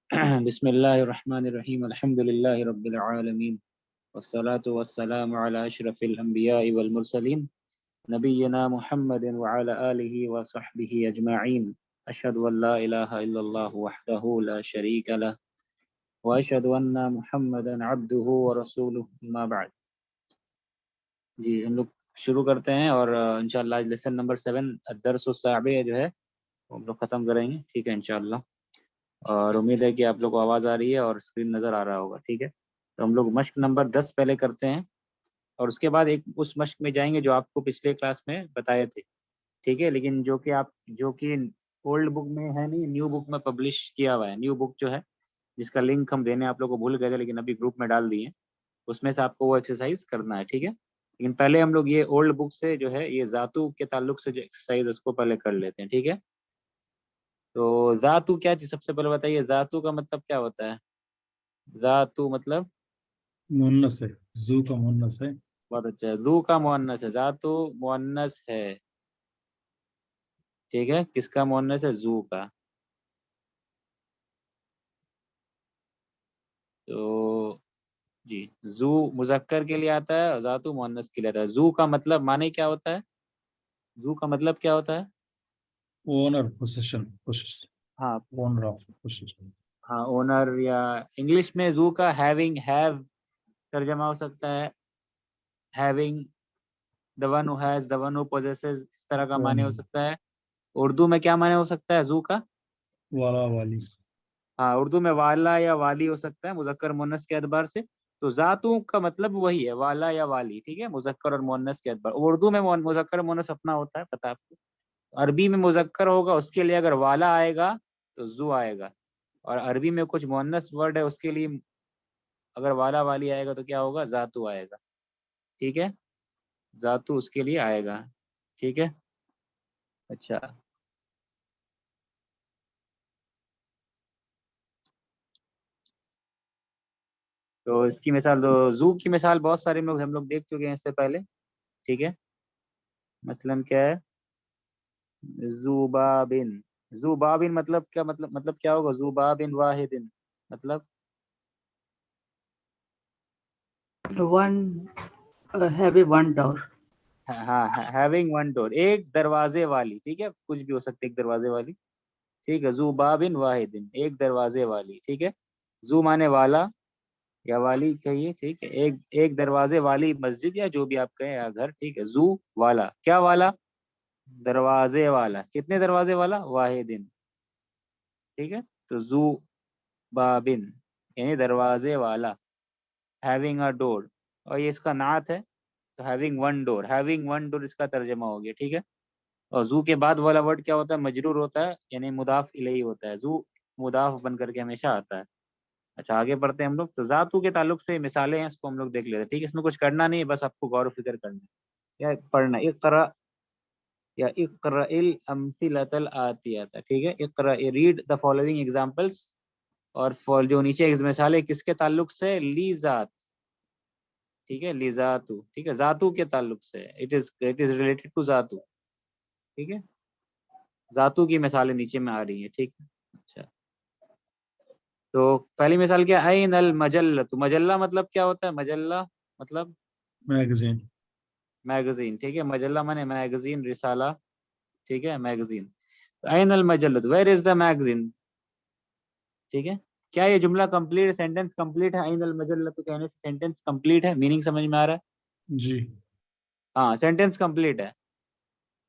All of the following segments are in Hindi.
बिस्मिल्लाहिर्रहमानिर्रहीम अल्हम्दुलिल्लाहि रब्बिल आलमीन वस्सलातु वस्सलामु अला अशरफिल अंबियाइ वल मुरसलीन नबिय्यिना मुहम्मदिन व अला आलिहि व सहबिहि अजमईन अशहदु अल्ला इलाहा इल्लल्लाह वहदहु ला शरीका लह व अशहदु अन्ना मुहम्मदन अब्दुहु व रसूलुहु अम्मा बाद। जी हम लोग शुरू करते हैं और इंशाअल्लाह लेसन नंबर 7 अद-दर्स साबिअ जो है वो हम लोग खत्म करेंगे। ठीक है इंशाअल्लाह। और उम्मीद है कि आप लोग को आवाज़ आ रही है और स्क्रीन नज़र आ रहा होगा। ठीक है, तो हम लोग मश्क नंबर 10 पहले करते हैं और उसके बाद एक उस मश्क में जाएंगे जो आपको पिछले क्लास में बताए थे। ठीक है, लेकिन जो कि ओल्ड बुक में है नहीं, न्यू बुक में पब्लिश किया हुआ है। न्यू बुक जो है जिसका लिंक हम देने आप लोग को भूल गए थे, लेकिन अभी ग्रुप में डाल दिए, उसमें से आपको वो एक्सरसाइज करना है। ठीक है, लेकिन पहले हम लोग ये ओल्ड बुक से जो है ये जातु के ताल्लुक से जो एक्सरसाइज उसको पहले कर लेते हैं। ठीक है, तो जातु क्या चीज, सबसे पहले बताइए जातु का मतलब क्या होता है? जातु मतलब, मुन्नस है, जू का मुन्नस है। बहुत अच्छा है, जू का मुअन्नस है, जातु मुअन्नस है। ठीक है, किसका मुअन्नस है? जू का। तो जी, जू मुजक्कर के लिए आता है और जातु मुअन्नस के लिए आता है। जू का मतलब माने क्या होता है? जू का मतलब क्या होता है? ओनर, पोसेशन, हाँ, ओनर ऑफ पोसेशन। हाँ ओनर, या इंग्लिश में जू का हैविंग, हैव तर्जमा हो सकता है। Having, the one who has, the one who possesses, इस तरह का माने हो ओनर, सकता है। उर्दू में क्या माने हो सकता है जू का? वाला वाली। हाँ, उर्दू में वाला या वाली हो सकता है मुजक्कर मुन्नस के एतबार से। तो जातु का मतलब वही है, वाला या वाली। ठीक है, मुजक्कर और मुन्नस के एतबार। उर्दू में मुजक्कर मुन्नस अपना होता है, पता है आपको। अरबी में मुजक्कर होगा, उसके लिए अगर वाला आएगा तो जू आएगा। और अरबी में कुछ मुन्नस वर्ड है, उसके लिए अगर वाला वाली आएगा तो क्या होगा? जातु आएगा। ठीक है, जातु उसके लिए आएगा। ठीक है, अच्छा। तो इसकी मिसाल, तो जू की मिसाल बहुत सारे हम लोग देख चुके हैं इससे पहले। ठीक है, मसलन क्या है? जुबाबिन। जुबाबिन मतलब क्या, मतलब क्या होगा? जुबाबिन वाहिदिन मतलब, One have a one door. हाँ, हैविंग वन डोर, एक दरवाजे वाली। ठीक है, कुछ भी हो सकती है एक दरवाजे वाली। ठीक है, जुबाबिन वाहिदिन, एक दरवाजे वाली। ठीक है, जू माने वाला या वाली कहिए। ठीक है, एक एक दरवाजे वाली मस्जिद या जो भी आप कहें, या घर। ठीक है, जू वाला, क्या वाला? दरवाजे वाला। कितने दरवाजे वाला? वाहिदिन। ठीक है, तो जू बाबिन यानी दरवाजे वाला, हैविंग अ डोर। और ये इसका नात है, तो having one door, having one door इसका तर्जमा हो गया। ठीक है, और जू के बाद वाला वर्ड क्या होता है? मजरूर होता है, यानी मुदाफ इलैही होता है। जू मुदाफ बन करके हमेशा आता है। अच्छा, आगे बढ़ते हैं हम लोग। तो जातू के ताल्लुक से मिसालें हैं, इसको हम लोग देख लेते हैं। ठीक है, इसमें कुछ करना नहीं है, बस आपको गौर व फिक्र करना है या पढ़ना। इक़रा या इक़राइल अम्सिलतल आतियता। ठीक है, Iqra, read the following examples. और फॉर जो नीचे मिसालें किसके ताल्लुक से? ली जात। ठीक है, ली जातू। ठीक है, जातू के ताल्लुक से, इट इज रिलेटेड टू जातू। ठीक है, जातू की मिसालें नीचे में आ रही है। ठीक है, अच्छा। तो पहली मिसाल क्या? ऐन अल मजल्लतु। मजल्ला मतलब क्या होता है? मजल्ला मतलब मैगजीन। मैगजीन। ठीक है, मजल्ला माने मैगजीन, रिसाला। ठीक है, मैगजीन। तो ऐन अल मजल्लतु, वेयर इज द मैगजीन? ठीक है, क्या ये जुमला कंप्लीट, सेंटेंस कंप्लीट है? ऐन अल मजल्लतु कहने से सेंटेंस कंप्लीट है, मीनिंग समझ में आ रहा है? जी। हाँ, सेंटेंस कंप्लीट है।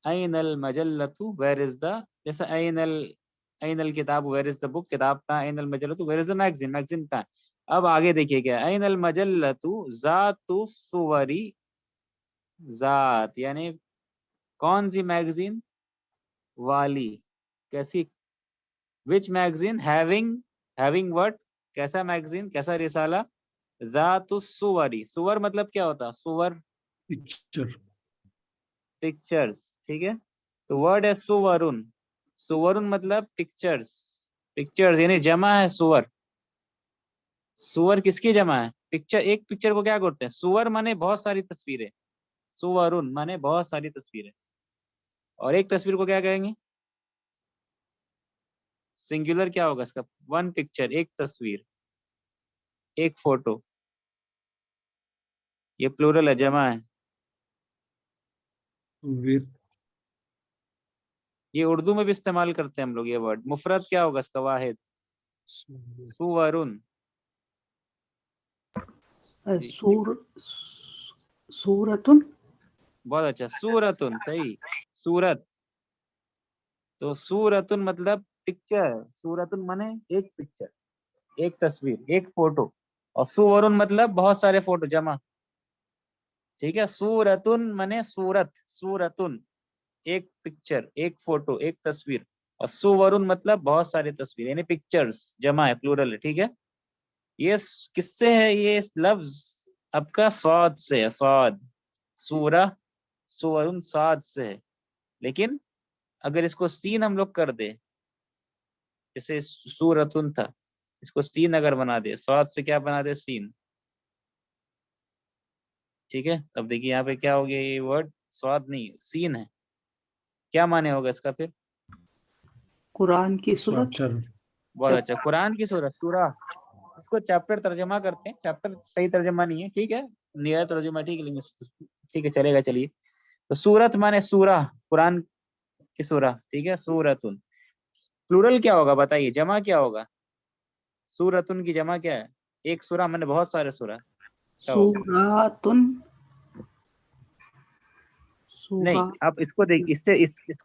ऐन अल मजल्लतु, वेयर इज द, जैसे ऐन अल किताब, वेयर इज द बुक, किताब कहाँ? ऐन अल मजल्लतु, where is the magazine, magazine कहाँ? अब आगे देखिए क्या, ऐन अल मजल्लतु जातु सुवरी, जात यानी कौन सी मैगजीन? वाली। कैसी? Which magazine? Having what? कैसा मैगजीन, कैसा रिसाला? जातु सुवरी। सुवर मतलब क्या होता है? सुवर पिक्चर। पिक्चर्स। ठीक है, तो वर्ड है सुवरुन। सुवरुन मतलब पिक्चर्स। पिक्चर्स यानी जमा है सुवर। सुवर किसकी जमा है? पिक्चर। एक पिक्चर को क्या करते हैं? सुवर माने बहुत सारी तस्वीरें, सुवरुन माने बहुत सारी तस्वीरें। और एक तस्वीर को क्या कहेंगे? सिंगुलर क्या होगा इसका? वन पिक्चर, एक तस्वीर, एक फोटो। ये प्लूरल है, जमा है। with ये उर्दू में भी इस्तेमाल करते हैं हम लोग ये वर्ड। मुफरत क्या होगा इसका? वाहिद, सुवरुन। जी, सूरतुन। बहुत अच्छा, सूरतुन, सही, सूरत। तो सूरतुन मतलब पिक्चर, सूरतुन माने एक पिक्चर, एक तस्वीर, एक फोटो। और सुवरुन मतलब बहुत सारे फोटो, जमा। ठीक है, सूरतुन माने सूरत, सूरतुन एक पिक्चर, एक फोटो, एक तस्वीर। और सुवरुन मतलब बहुत सारे तस्वीर, यानी पिक्चर्स, जमा है, प्लूरल है। ठीक है, ये किससे है? ये लफ्ज आपका स्वाद से है, स्वाद। सूरा, सुवरुन स्वाद से है। लेकिन अगर इसको सीन हम लोग कर दे, जैसे सूरतुन था, इसको सीन अगर बना दे, स्वाद से क्या बना दे? सीन। ठीक है, तब देखिए यहाँ पे क्या हो गया, ये वर्ड स्वाद नहीं, सीन है। क्या माने होगा इसका फिर? कुरान की सूरत। chapter. बहुत अच्छा, कुरान की सूरत, सूरा। इसको चैप्टर तर्जमा करते हैं, चैप्टर सही तर्जमा नहीं है, ठीक है, नियर तर्जमा ठीक है, लेकिन ठीक है, चलेगा, चलिए। तो सूरत माने सूरा, कुरान की सूरा। ठीक है, सूरतुन। प्लूरल क्या होगा बताइए, जमा क्या होगा? सूरतुन की जमा क्या है? एक सूरा माने बहुत सारे सूरा, क्या होगा? सूरातुन। नहीं, सूरा। आप इसको देख,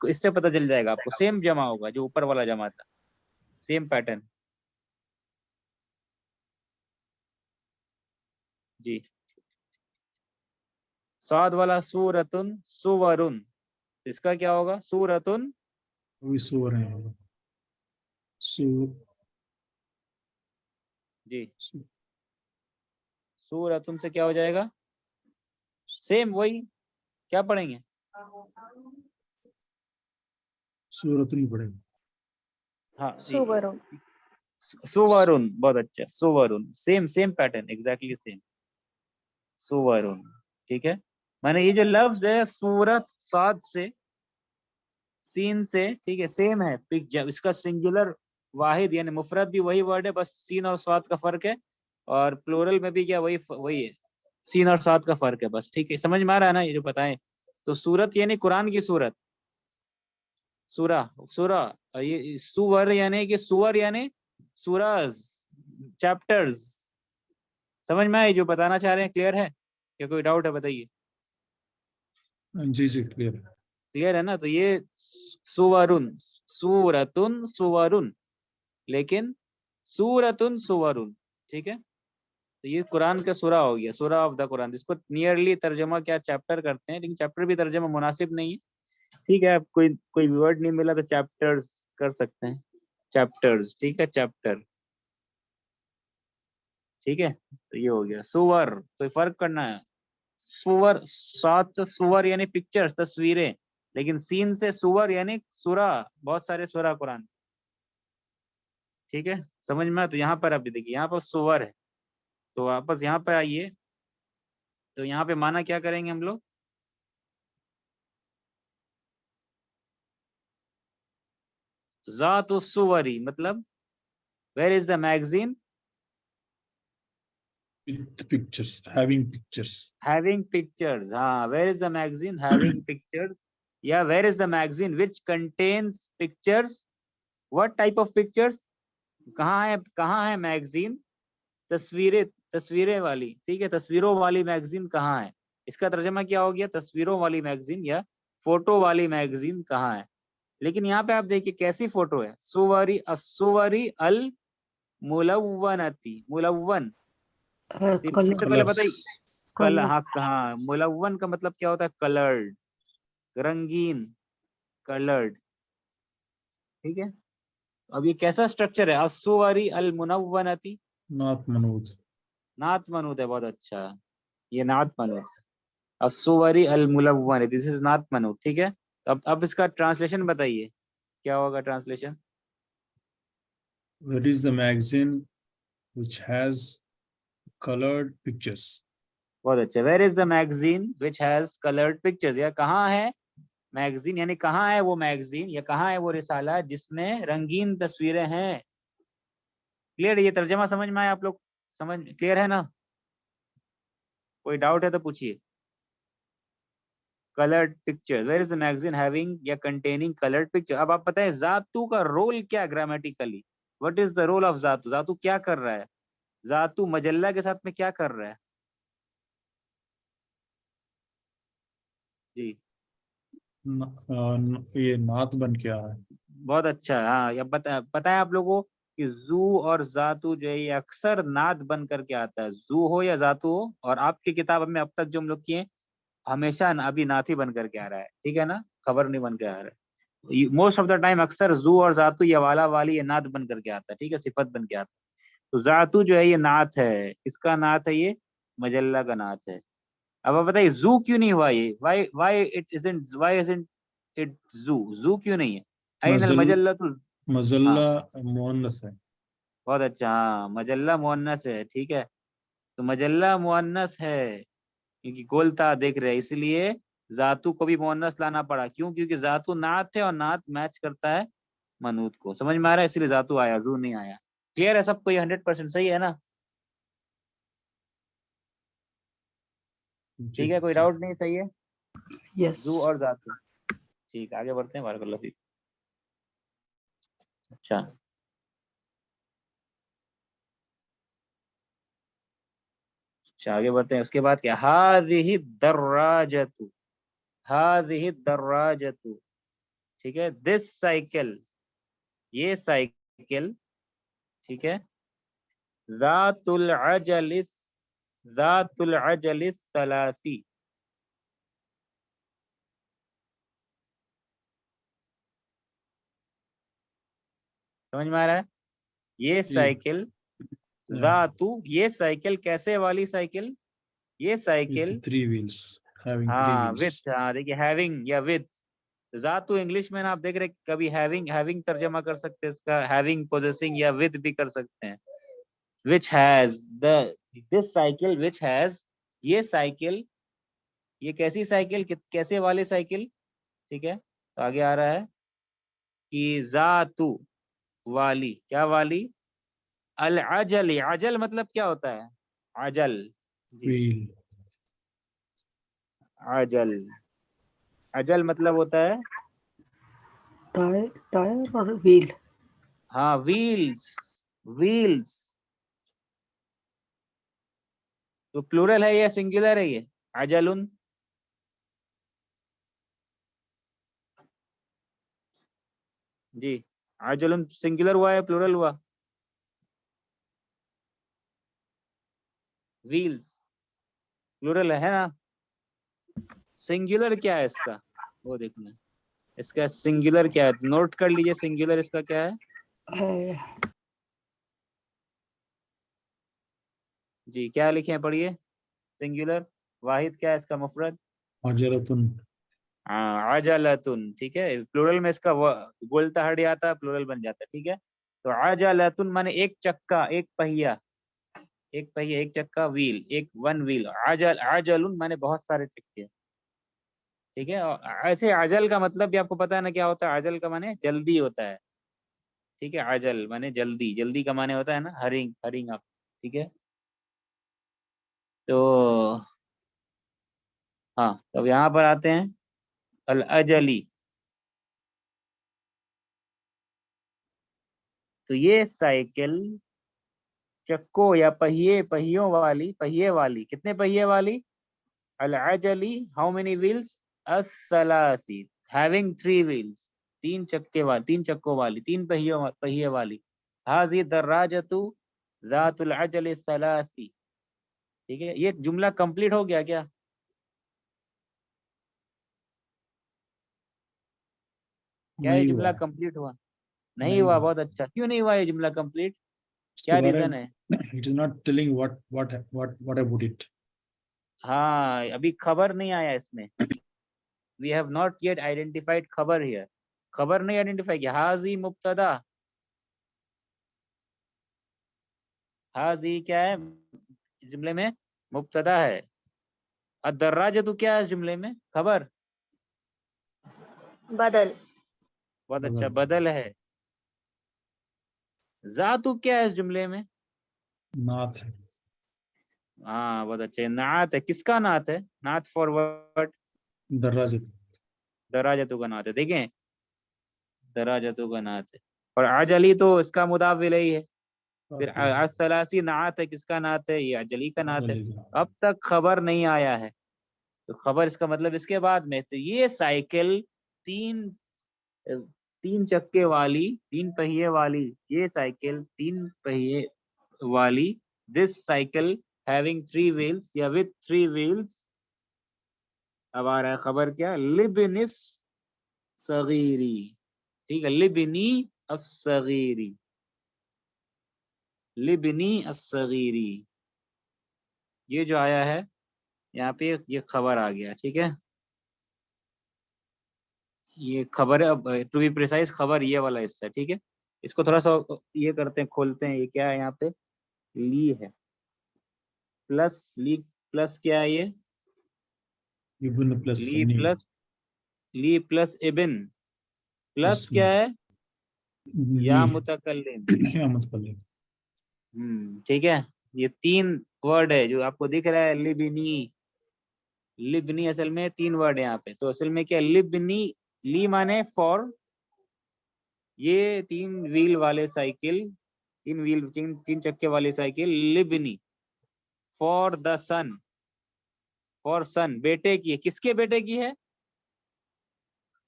इससे पता चल जाएगा आपको। सेम जमा होगा जो ऊपर वाला जमा था, सेम पैटर्न। जी, साद वाला सूरतुन, सुवरुन, इसका क्या होगा? सूरतुन। वही सुवर है। सु जी, सु- सूरतुन से क्या हो जाएगा? सेम वही। क्या पढ़ेंगे? सूरत नहीं पड़ेगा। हाँ, सुवरुण। सुवरुण, बहुत अच्छा, सुवरुण, same same pattern, exactly same, सुवरुण। ठीक है, माने ये जो लफ्ज है सूरत, साद से, सीन से, ठीक है, सेम है। जब इसका सिंगुलर वाहिद यानी मुफरत भी वही वर्ड है, बस सीन और स्वाद का फर्क है। और प्लूरल में भी क्या वही वही है, सीन और स्वाद का फर्क है बस। ठीक है, समझ में आ रहा है ना ये जो बताएं? तो सूरत यानी कुरान की सूरत, सूरा, सूरा। और ये सुवर यानी कि सुवर यानी सूराज, चैप्टर्स। समझ में आए जो बताना चाह रहे हैं? क्लियर है? क्या कोई डाउट है बताइए? जी जी क्लियर है। क्लियर है ना? तो ये सुवरुन, सूरतुन, सुवरुन, लेकिन सूरतुन, सुवरुन। ठीक है, तो ये कुरान का सूरा हो गया, सूरा ऑफ द कुरान। इसको नियरली तर्जमा क्या चैप्टर करते हैं, लेकिन चैप्टर भी तर्जमा मुनासिब नहीं है। ठीक है, आप कोई कोई वर्ड नहीं मिला तो चैप्टर्स कर सकते हैं, चैप्टर्स। ठीक है, चैप्टर। ठीक है, तो ये हो गया सुवर। तो फर्क करना है, सुवर, सात से सुवर यानी पिक्चर्स, तस्वीरें, लेकिन सीन से सुवर यानी सूरा, बहुत सारे सूरा कुरान। ठीक है, समझ में? तो यहाँ पर आप देखिए, यहाँ पर सुवर है, तो वापस यहाँ पे आइए। तो यहाँ पे माना क्या करेंगे हम लोग? जातु सुवरी मतलब where is the magazine? With pictures, having pictures. Having pictures. हाँ, where is the magazine having pictures, या where is the magazine which contains pictures? What type of pictures? कहाँ है मैगजीन? तस्वीरें, तस्वीरें वाली। ठीक है, तस्वीरों वाली मैगजीन कहाँ है? इसका तर्जमा क्या हो गया? तस्वीरों वाली मैगजीन या फोटो वाली मैगजीन कहाँ है? लेकिन यहाँ पे आप देखिए कैसी फोटो है, सुवरी, असुवरी अल मुलव्वनती, मुलव्वन। सबसे पहले Colors. बताइए, कल, हाँ कहाँ मुलव्वन का मतलब क्या होता है? कलर्ड, रंगीन, कलर्ड। ठीक है, अब ये कैसा स्ट्रक्चर है? असुवरी अल मुनव्वनती, Not manud. नात मनूद है, बहुत अच्छा, ये नात मनूद है। असुवरी अल मुलव्वन, दिस इज नात मनूद। ठीक है, तो अब इसका ट्रांसलेशन बताइए, क्या होगा translation? Where is the magazine which has colored pictures? बहुत अच्छा, where is the magazine which has coloured pictures, या कहाँ है मैगजीन यानी कहाँ है वो मैगजीन या कहाँ है वो रिसाला जिसमें रंगीन तस्वीरें हैं। क्लियर है? ये तर्जमा समझ में आया आप लोग? समझ क्लियर है ना? कोई डाउट है तो पूछिए। Coloured picture, where is a magazine having या कंटेनिंग कलर्ड पिक्चर। अब आप बताएं जातू का रोल क्या है grammatically, what is the role of जातू? जातू क्या कर रहा है? जातू मजल्ला के साथ में क्या कर रहा है? जी ये नात बन के आ रहा है। बहुत अच्छा। हाँ, या पता है आप लोगों को कि जू और जातू जो है ये अक्सर नात बन करके आता है, जू हो या जातू हो। और आपकी किताब में अब तक जो हम लोग किए हमेशा अभी नात ही बन करके आ रहा है, ठीक है ना? खबर नहीं बन के आ रहा है। मोस्ट ऑफ द टाइम अक्सर जू और जातू या वाला वाली ये नात बन करके आता है, ठीक है, सिफत बन के आता है। तो जातू जो है ये नात है, किसका नात है? ये मजल्ला का नात है। अब आप बताइए जू क्यों नहीं हुआ ये? व्हाई इजंट इट जू? जू क्यों नहीं है? अइन अल मजल मजल्ला तो। हाँ मजल्ला मुअन्नस है। बहुत अच्छा, हाँ मजल्ला मुअन्नस है, ठीक है। तो मजल्ला मुअन्नस है क्योंकि गोलता देख रहे हैं, इसलिए जातू को भी मुअन्नस लाना पड़ा। क्यों? क्योंकि जातू नात है और नात मैच करता है मनूत को। समझ में आ रहा है? इसलिए जातू आया, जू नहीं आया। क्लियर है सबको? ये 100% सही है ना? जी ठीक है, कोई जी। डाउट नहीं? सही है यस। जू और जातू। ठीक, आगे बढ़ते हैं। बारकल्लाह फीक। अच्छा, अच्छा आगे बढ़ते हैं। उसके बाद क्या? हादिही दर्राजतु, हादिही दर्राजतु, ठीक है। दिस साइकिल, ये साइकिल, ठीक है। जातुल अजलिस, जातुल अजलिस सलासी। समझ में आ रहा है? ये जी साइकिल जातु, ये साइकिल कैसे वाली साइकिल? ये with cycle, 3 wheels, having three हाँ व्हील्स विथ, हाँ देखिए हैविंग या विथ। जातु इंग्लिश में ना आप देख रहे कभी हैविंग, हैविंग तर्जमा कर सकते हैं इसका, हैविंग पोजेसिंग, या विद भी कर सकते हैं। which has the this cycle which has, ये साइकिल, ये कैसी साइकिल, कैसे वाली साइकिल, ठीक है। तो आगे आ रहा है कि जातु वाली, क्या वाली? अल अजल, अजल मतलब क्या होता है? अजल, जी व्हील। अजल, अजल मतलब होता है, टायर, टायर और व्हील। हाँ व्हील्स, व्हील्स। तो प्लूरल है या सिंगुलर है ये? अजलुन, जी अजलुन सिंगुलर हुआ या प्लूरल हुआ? व्हील्स प्लूरल है ना? सिंगुलर क्या है इसका, वो देखना है। इसका सिंगुलर क्या है, नोट कर लीजिए। सिंगुलर इसका क्या है? है। जी क्या लिखे हैं, पढ़िए। सिंगुलर वाहिद क्या है इसका? मुफरद अजरतुन। हाँ अजलतुन, ठीक है। प्लूरल में इसका गोलता हट जाता है, प्लूरल बन जाता है, ठीक है। तो अजलतुन माने एक चक्का, एक पहिया, एक पहिया, एक चक्का, व्हील, एक वन व्हील। अजल, अजलुन माने बहुत सारे चक्के, ठीक है। और ऐसे अजल का मतलब भी आपको पता है ना क्या होता है? अजल का माने जल्दी होता है, ठीक है। अजल माने जल्दी, जल्दी का माने होता है ना हरिंग, हरिंग आप, ठीक है। तो हाँ, तब यहाँ पर आते हैं अल अजली। तो ये साइकिल चक्कों या पहिए, पहियों वाली, पहिए वाली, कितने पहिए वाली? अल अजली, हाउ मेनी व्हील्स? अस्सलासी, हैविंग 3 व्हील्स, तीन चक्के वाली, तीन चक्कों वाली, तीन पहियों, पहिए वाली। हाजी दर्राजतु जातुल अजल सलासी, ठीक है। ये जुमला कंप्लीट हो गया क्या? क्या ये नहीं जुमला हुआ, कंप्लीट हुआ? नहीं नहीं हुआ, हुआ। बहुत अच्छा। क्यों नहीं हुआ ये जुमला कंप्लीट? इसके क्या बारे रीजन में है? It is not telling what about it. हाँ अभी खबर नहीं आया इसमें। We have not yet identified खबर हियर। खबर नहीं आइडेंटिफाई किया। हाजी मुब्तदा, हाजी क्या है जुमले में? मुब्तदा है। अदर्राज तो क्या है जुमले में? खबर। बदल। बहुत अच्छा, बदल है। जातु क्या है इस जुमले में? नाथ है। हाँ बहुत अच्छे। नात है, किसका नात है? नात फॉर व्हाट? दर्राजत। दराजतु का नात है, देखें, दराजतु का नात है। और अजली तो इसका मुदाफ इलैहि है। फिर असलासी नात है, किसका नात है? ये अजली का नात है। अब तक खबर नहीं आया है, तो खबर इसका मतलब इसके बाद में। तो ये साइकिल तीन तीन चक्के वाली, तीन पहिए वाली, ये साइकिल तीन पहिए वाली, दिस साइकिल हैविंग 3 व्हील्स या विथ 3 व्हील्स। अब आ रहा है खबर क्या? लिबनिस सगीरी, ठीक है, लिबनी असगीरी, लिबनी असगीरी, ये जो आया है यहाँ पे, ये खबर आ गया, ठीक है। ये खबर है, अब टू बी प्रिसाइज खबर ये वाला हिस्सा, ठीक है। इसको थोड़ा सा ये करते हैं, खोलते हैं, ये क्या है यहाँ पे? ली है, प्लस ली, प्लस क्या है ये? इब्न प्लस ली सनी। प्लस, ली प्लस इब्न, प्लस क्या है? ली। या मुतकल्लिम। क्या मतलब है? ठीक है। ये 3 वर्ड है जो आपको दिख रहा है, लिबनी। लिबनी असल में 3 वर्ड है यहाँ पे। तो असल में क्या, लिबनी, ली माने फॉर, ये 3 व्हील वाले साइकिल, 3 व्हील, 3 चक्के वाली साइकिल, लिबनी for the son, for son, बेटे की है। किसके बेटे की है?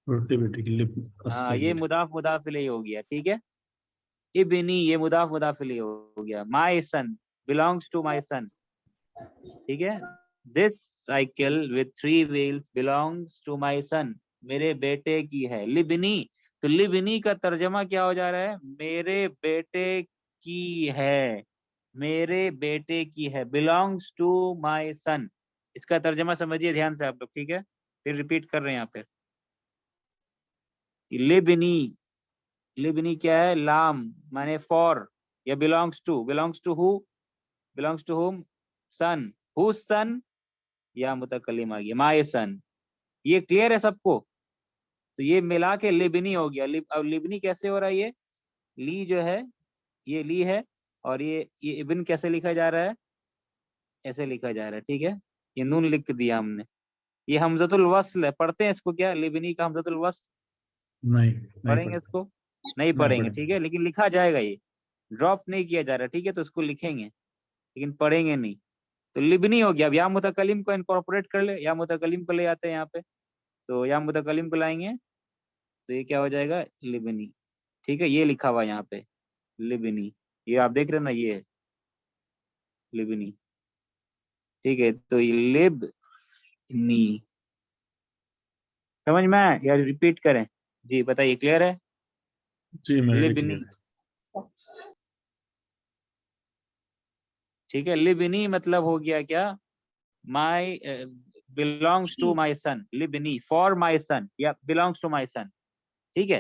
छोटे बेटे की लिप हाँ, ये असगीर। मुदाफ मुदाफ इलैहि हो गया, ठीक है। इब्नी, ये मुदाफ मुदाफ इलैहि हो गया। My son, belongs to my son, ठीक है। This cycle with 3 wheels belongs to my son, मेरे बेटे की है। लिबनी, तो लिबनी का तर्जमा क्या हो जा रहा है? मेरे बेटे की है, मेरे बेटे की है। बिलोंग्स टू माय सन, इसका तर्जमा समझिए ध्यान से आप लोग, ठीक है। फिर रिपीट कर रहे हैं यहाँ पे। लिबनी, लिबनी क्या है? लाम माने फॉर, या belongs to, belongs to who? Belongs to whom? Son, who son? या मुतकल्लिम आ गया, माय सन। ये क्लियर है सबको? तो ये मिला के लिबनी हो गया। अब लिबनी कैसे हो रहा है? ये ली जो है, ये ली है, और ये इब्न कैसे लिखा जा रहा है? ऐसे लिखा जा रहा है, ठीक है। ये नून लिख दिया हमने। ये हमजतुल वस्ल है, पढ़ते हैं इसको क्या? लिबनी का हमजतुल वस्ल नहीं, नहीं पढ़ेंगे पढ़ते। इसको? नहीं नहीं पढ़ेंगे, पढ़ते। ठीक है, लेकिन लिखा जाएगा। ये ड्रॉप नहीं किया जा रहा, ठीक है। तो इसको लिखेंगे लेकिन पढ़ेंगे नहीं। तो लिबनी हो गया। अब या मुतकल्लिम को इनकॉर्पोरेट कर ले, या मुतकल्लिम को ले आते हैं यहाँ पे। तो या मुतकल्लिम को लाएंगे तो ये क्या हो जाएगा? लिबनी, ठीक है। ये लिखा हुआ है यहाँ पे, लिबनी, ये आप देख रहे हैं ना, ये है लिबनी, ठीक है। तो ये लिबनी, समझ में आया या रिपीट करें? जी बताइए, क्लियर है? जी मेरे लिए लिबनी, क्लियर है। ठीक है। लिबनी मतलब हो गया क्या? My belongs to my son, लिबनी फॉर माई सन, या बिलोंग्स टू माई सन, ठीक है।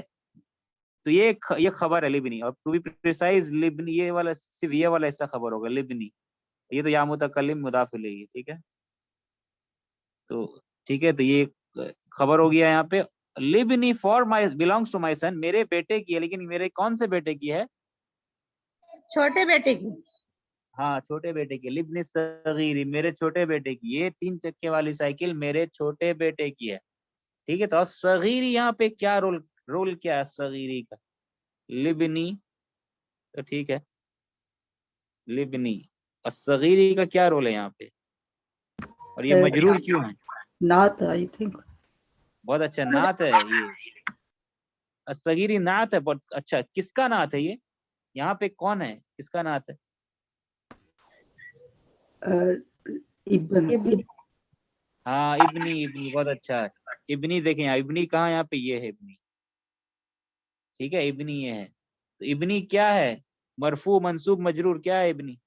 तो ये खबर है लिबनी। और टू बी प्रिसाइज लिबनी, ये वाला, सिर्फ ये वाला हिस्सा खबर होगा, लिबनी। ये तो या मुतकल्लिम मुदाफ इलैहि है, ठीक है। तो ठीक है, तो ये खबर हो गया यहाँ पे। लिबनी for my, belongs to my son, मेरे बेटे की है। लेकिन मेरे कौन से बेटे की है? छोटे बेटे की। हाँ, छोटे बेटे की। लिबनी सगीरी, मेरे छोटे बेटे की। ये 3 चक्के वाली साइकिल मेरे छोटे बेटे की है, ठीक है। तो सगीरी यहाँ पे क्या रोल, रोल क्या है सगीरी का? लिबनी, तो ठीक है, लिबनी। और सगीरी का क्या रोल है यहाँ पे? और ये मजरूर क्यों है? नात आई थिंक। बहुत अच्छा, नात है ये। सगीरी नात है, बहुत अच्छा। किसका नात है ये? यहाँ पे कौन है, किसका नात है? इब्न। हाँ, इब्नी, इब्नी, बहुत अच्छा है। इब्नी देखें यहाँ, इब्नी कहाँ? यहाँ पे ये है इब्नी, ठीक है। इब्नी ये है। तो इब्नी क्या है? मरफू मंसूब मजरूर, क्या है इब्नी?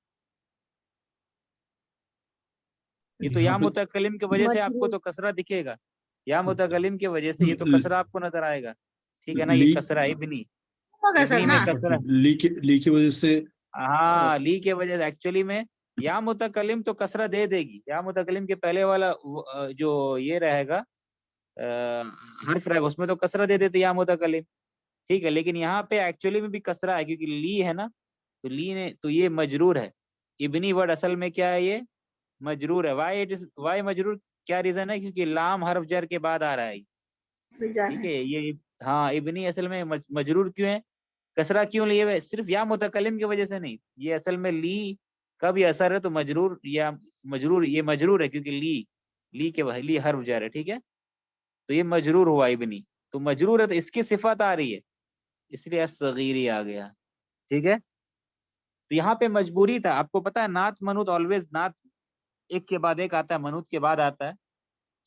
ये तो यहाँ या पे मुतकल्लिम की वजह से आपको तो कसरा दिखेगा। या मुतकल्लिम की वजह से ये तो कसरा आपको नजर आएगा, ठीक है ना। ये ली कसरा इब्नी, होगा सर इब्नी ना। में कसरा। ली की वजह से। हाँ, ली के वजह से एक्चुअली में या मुतकल्लिम तो कसरा दे देगी। या मुतकल्लिम के पहले वाला जो ये रहेगा, हर्फ रहेगा उसमें तो कसरा दे देते या मुतकल्लिम, ठीक है। लेकिन यहाँ पे एक्चुअली में भी कसरा है क्योंकि ली है ना, तो ली ने तो ये मजरूर है। इब्नी वर्ड असल में क्या है, ये मजरूर है। वाई मजरूर, क्या रीजन है, क्योंकि लाम हर्फ जर के बाद आ रहा है, ठीक है। ये हाँ इब्नी असल में मजरूर क्यों है, कसरा क्यों लिए हुए, सिर्फ या मुतकल्लिम की वजह से नहीं, ये असल में ली का भी असर है, तो मजरूर या मजरूर, ये मजरूर है क्योंकि ली के ली हर्फ जर है, ठीक है। तो ये मजरूर हुआ इब्नी, तो मजरूर है तो इसकी सिफत आ रही है, इसलिए सगीरी आ गया, ठीक है। तो यहाँ पे मजबूरी था, आपको पता है नात मनुत ऑलवेज, नात एक के बाद एक आता है, मनुत के बाद आता है,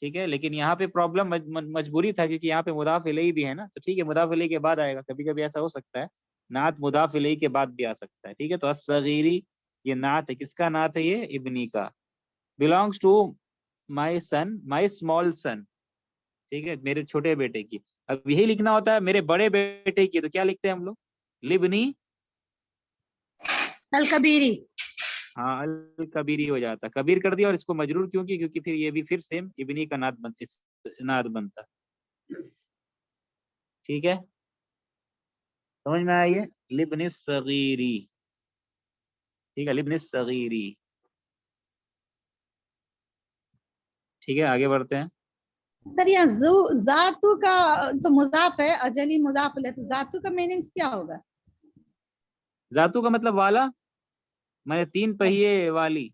ठीक है। लेकिन यहाँ पे प्रॉब्लम मजबूरी था क्योंकि यहाँ पे मुदाफ इलैही भी है ना, तो ठीक है मुदाफ इलैही के बाद आएगा, कभी कभी ऐसा हो सकता है नात मुदाफ इलैही के बाद भी आ सकता है, ठीक है। तो अस्सगीरी ये नात है, किसका नात है, ये इब्नी का। Belongs to my son, my small son, ठीक है, मेरे छोटे बेटे की। अब यही लिखना होता है मेरे बड़े बेटे की, तो क्या लिखते हैं हम लोग, लिबनी अल कबीरी। हाँ अल कबीरी हो जाता, कबीर कर दिया और इसको मजरूर क्यों की, क्योंकि फिर ये भी फिर सेम इब्नी का नात बनता, ठीक है। समझ में आया ये, लिब्न सगीरी, ठीक है, लिब्न सगीरी, ठीक है। आगे बढ़ते हैं। सर यहाँ जातु का तो मुजाफ है, अजली मुजाफ है, तो जातु का मीनिंग्स क्या होगा? जातु का मतलब वाला, मैंने 3 पहिए वाली।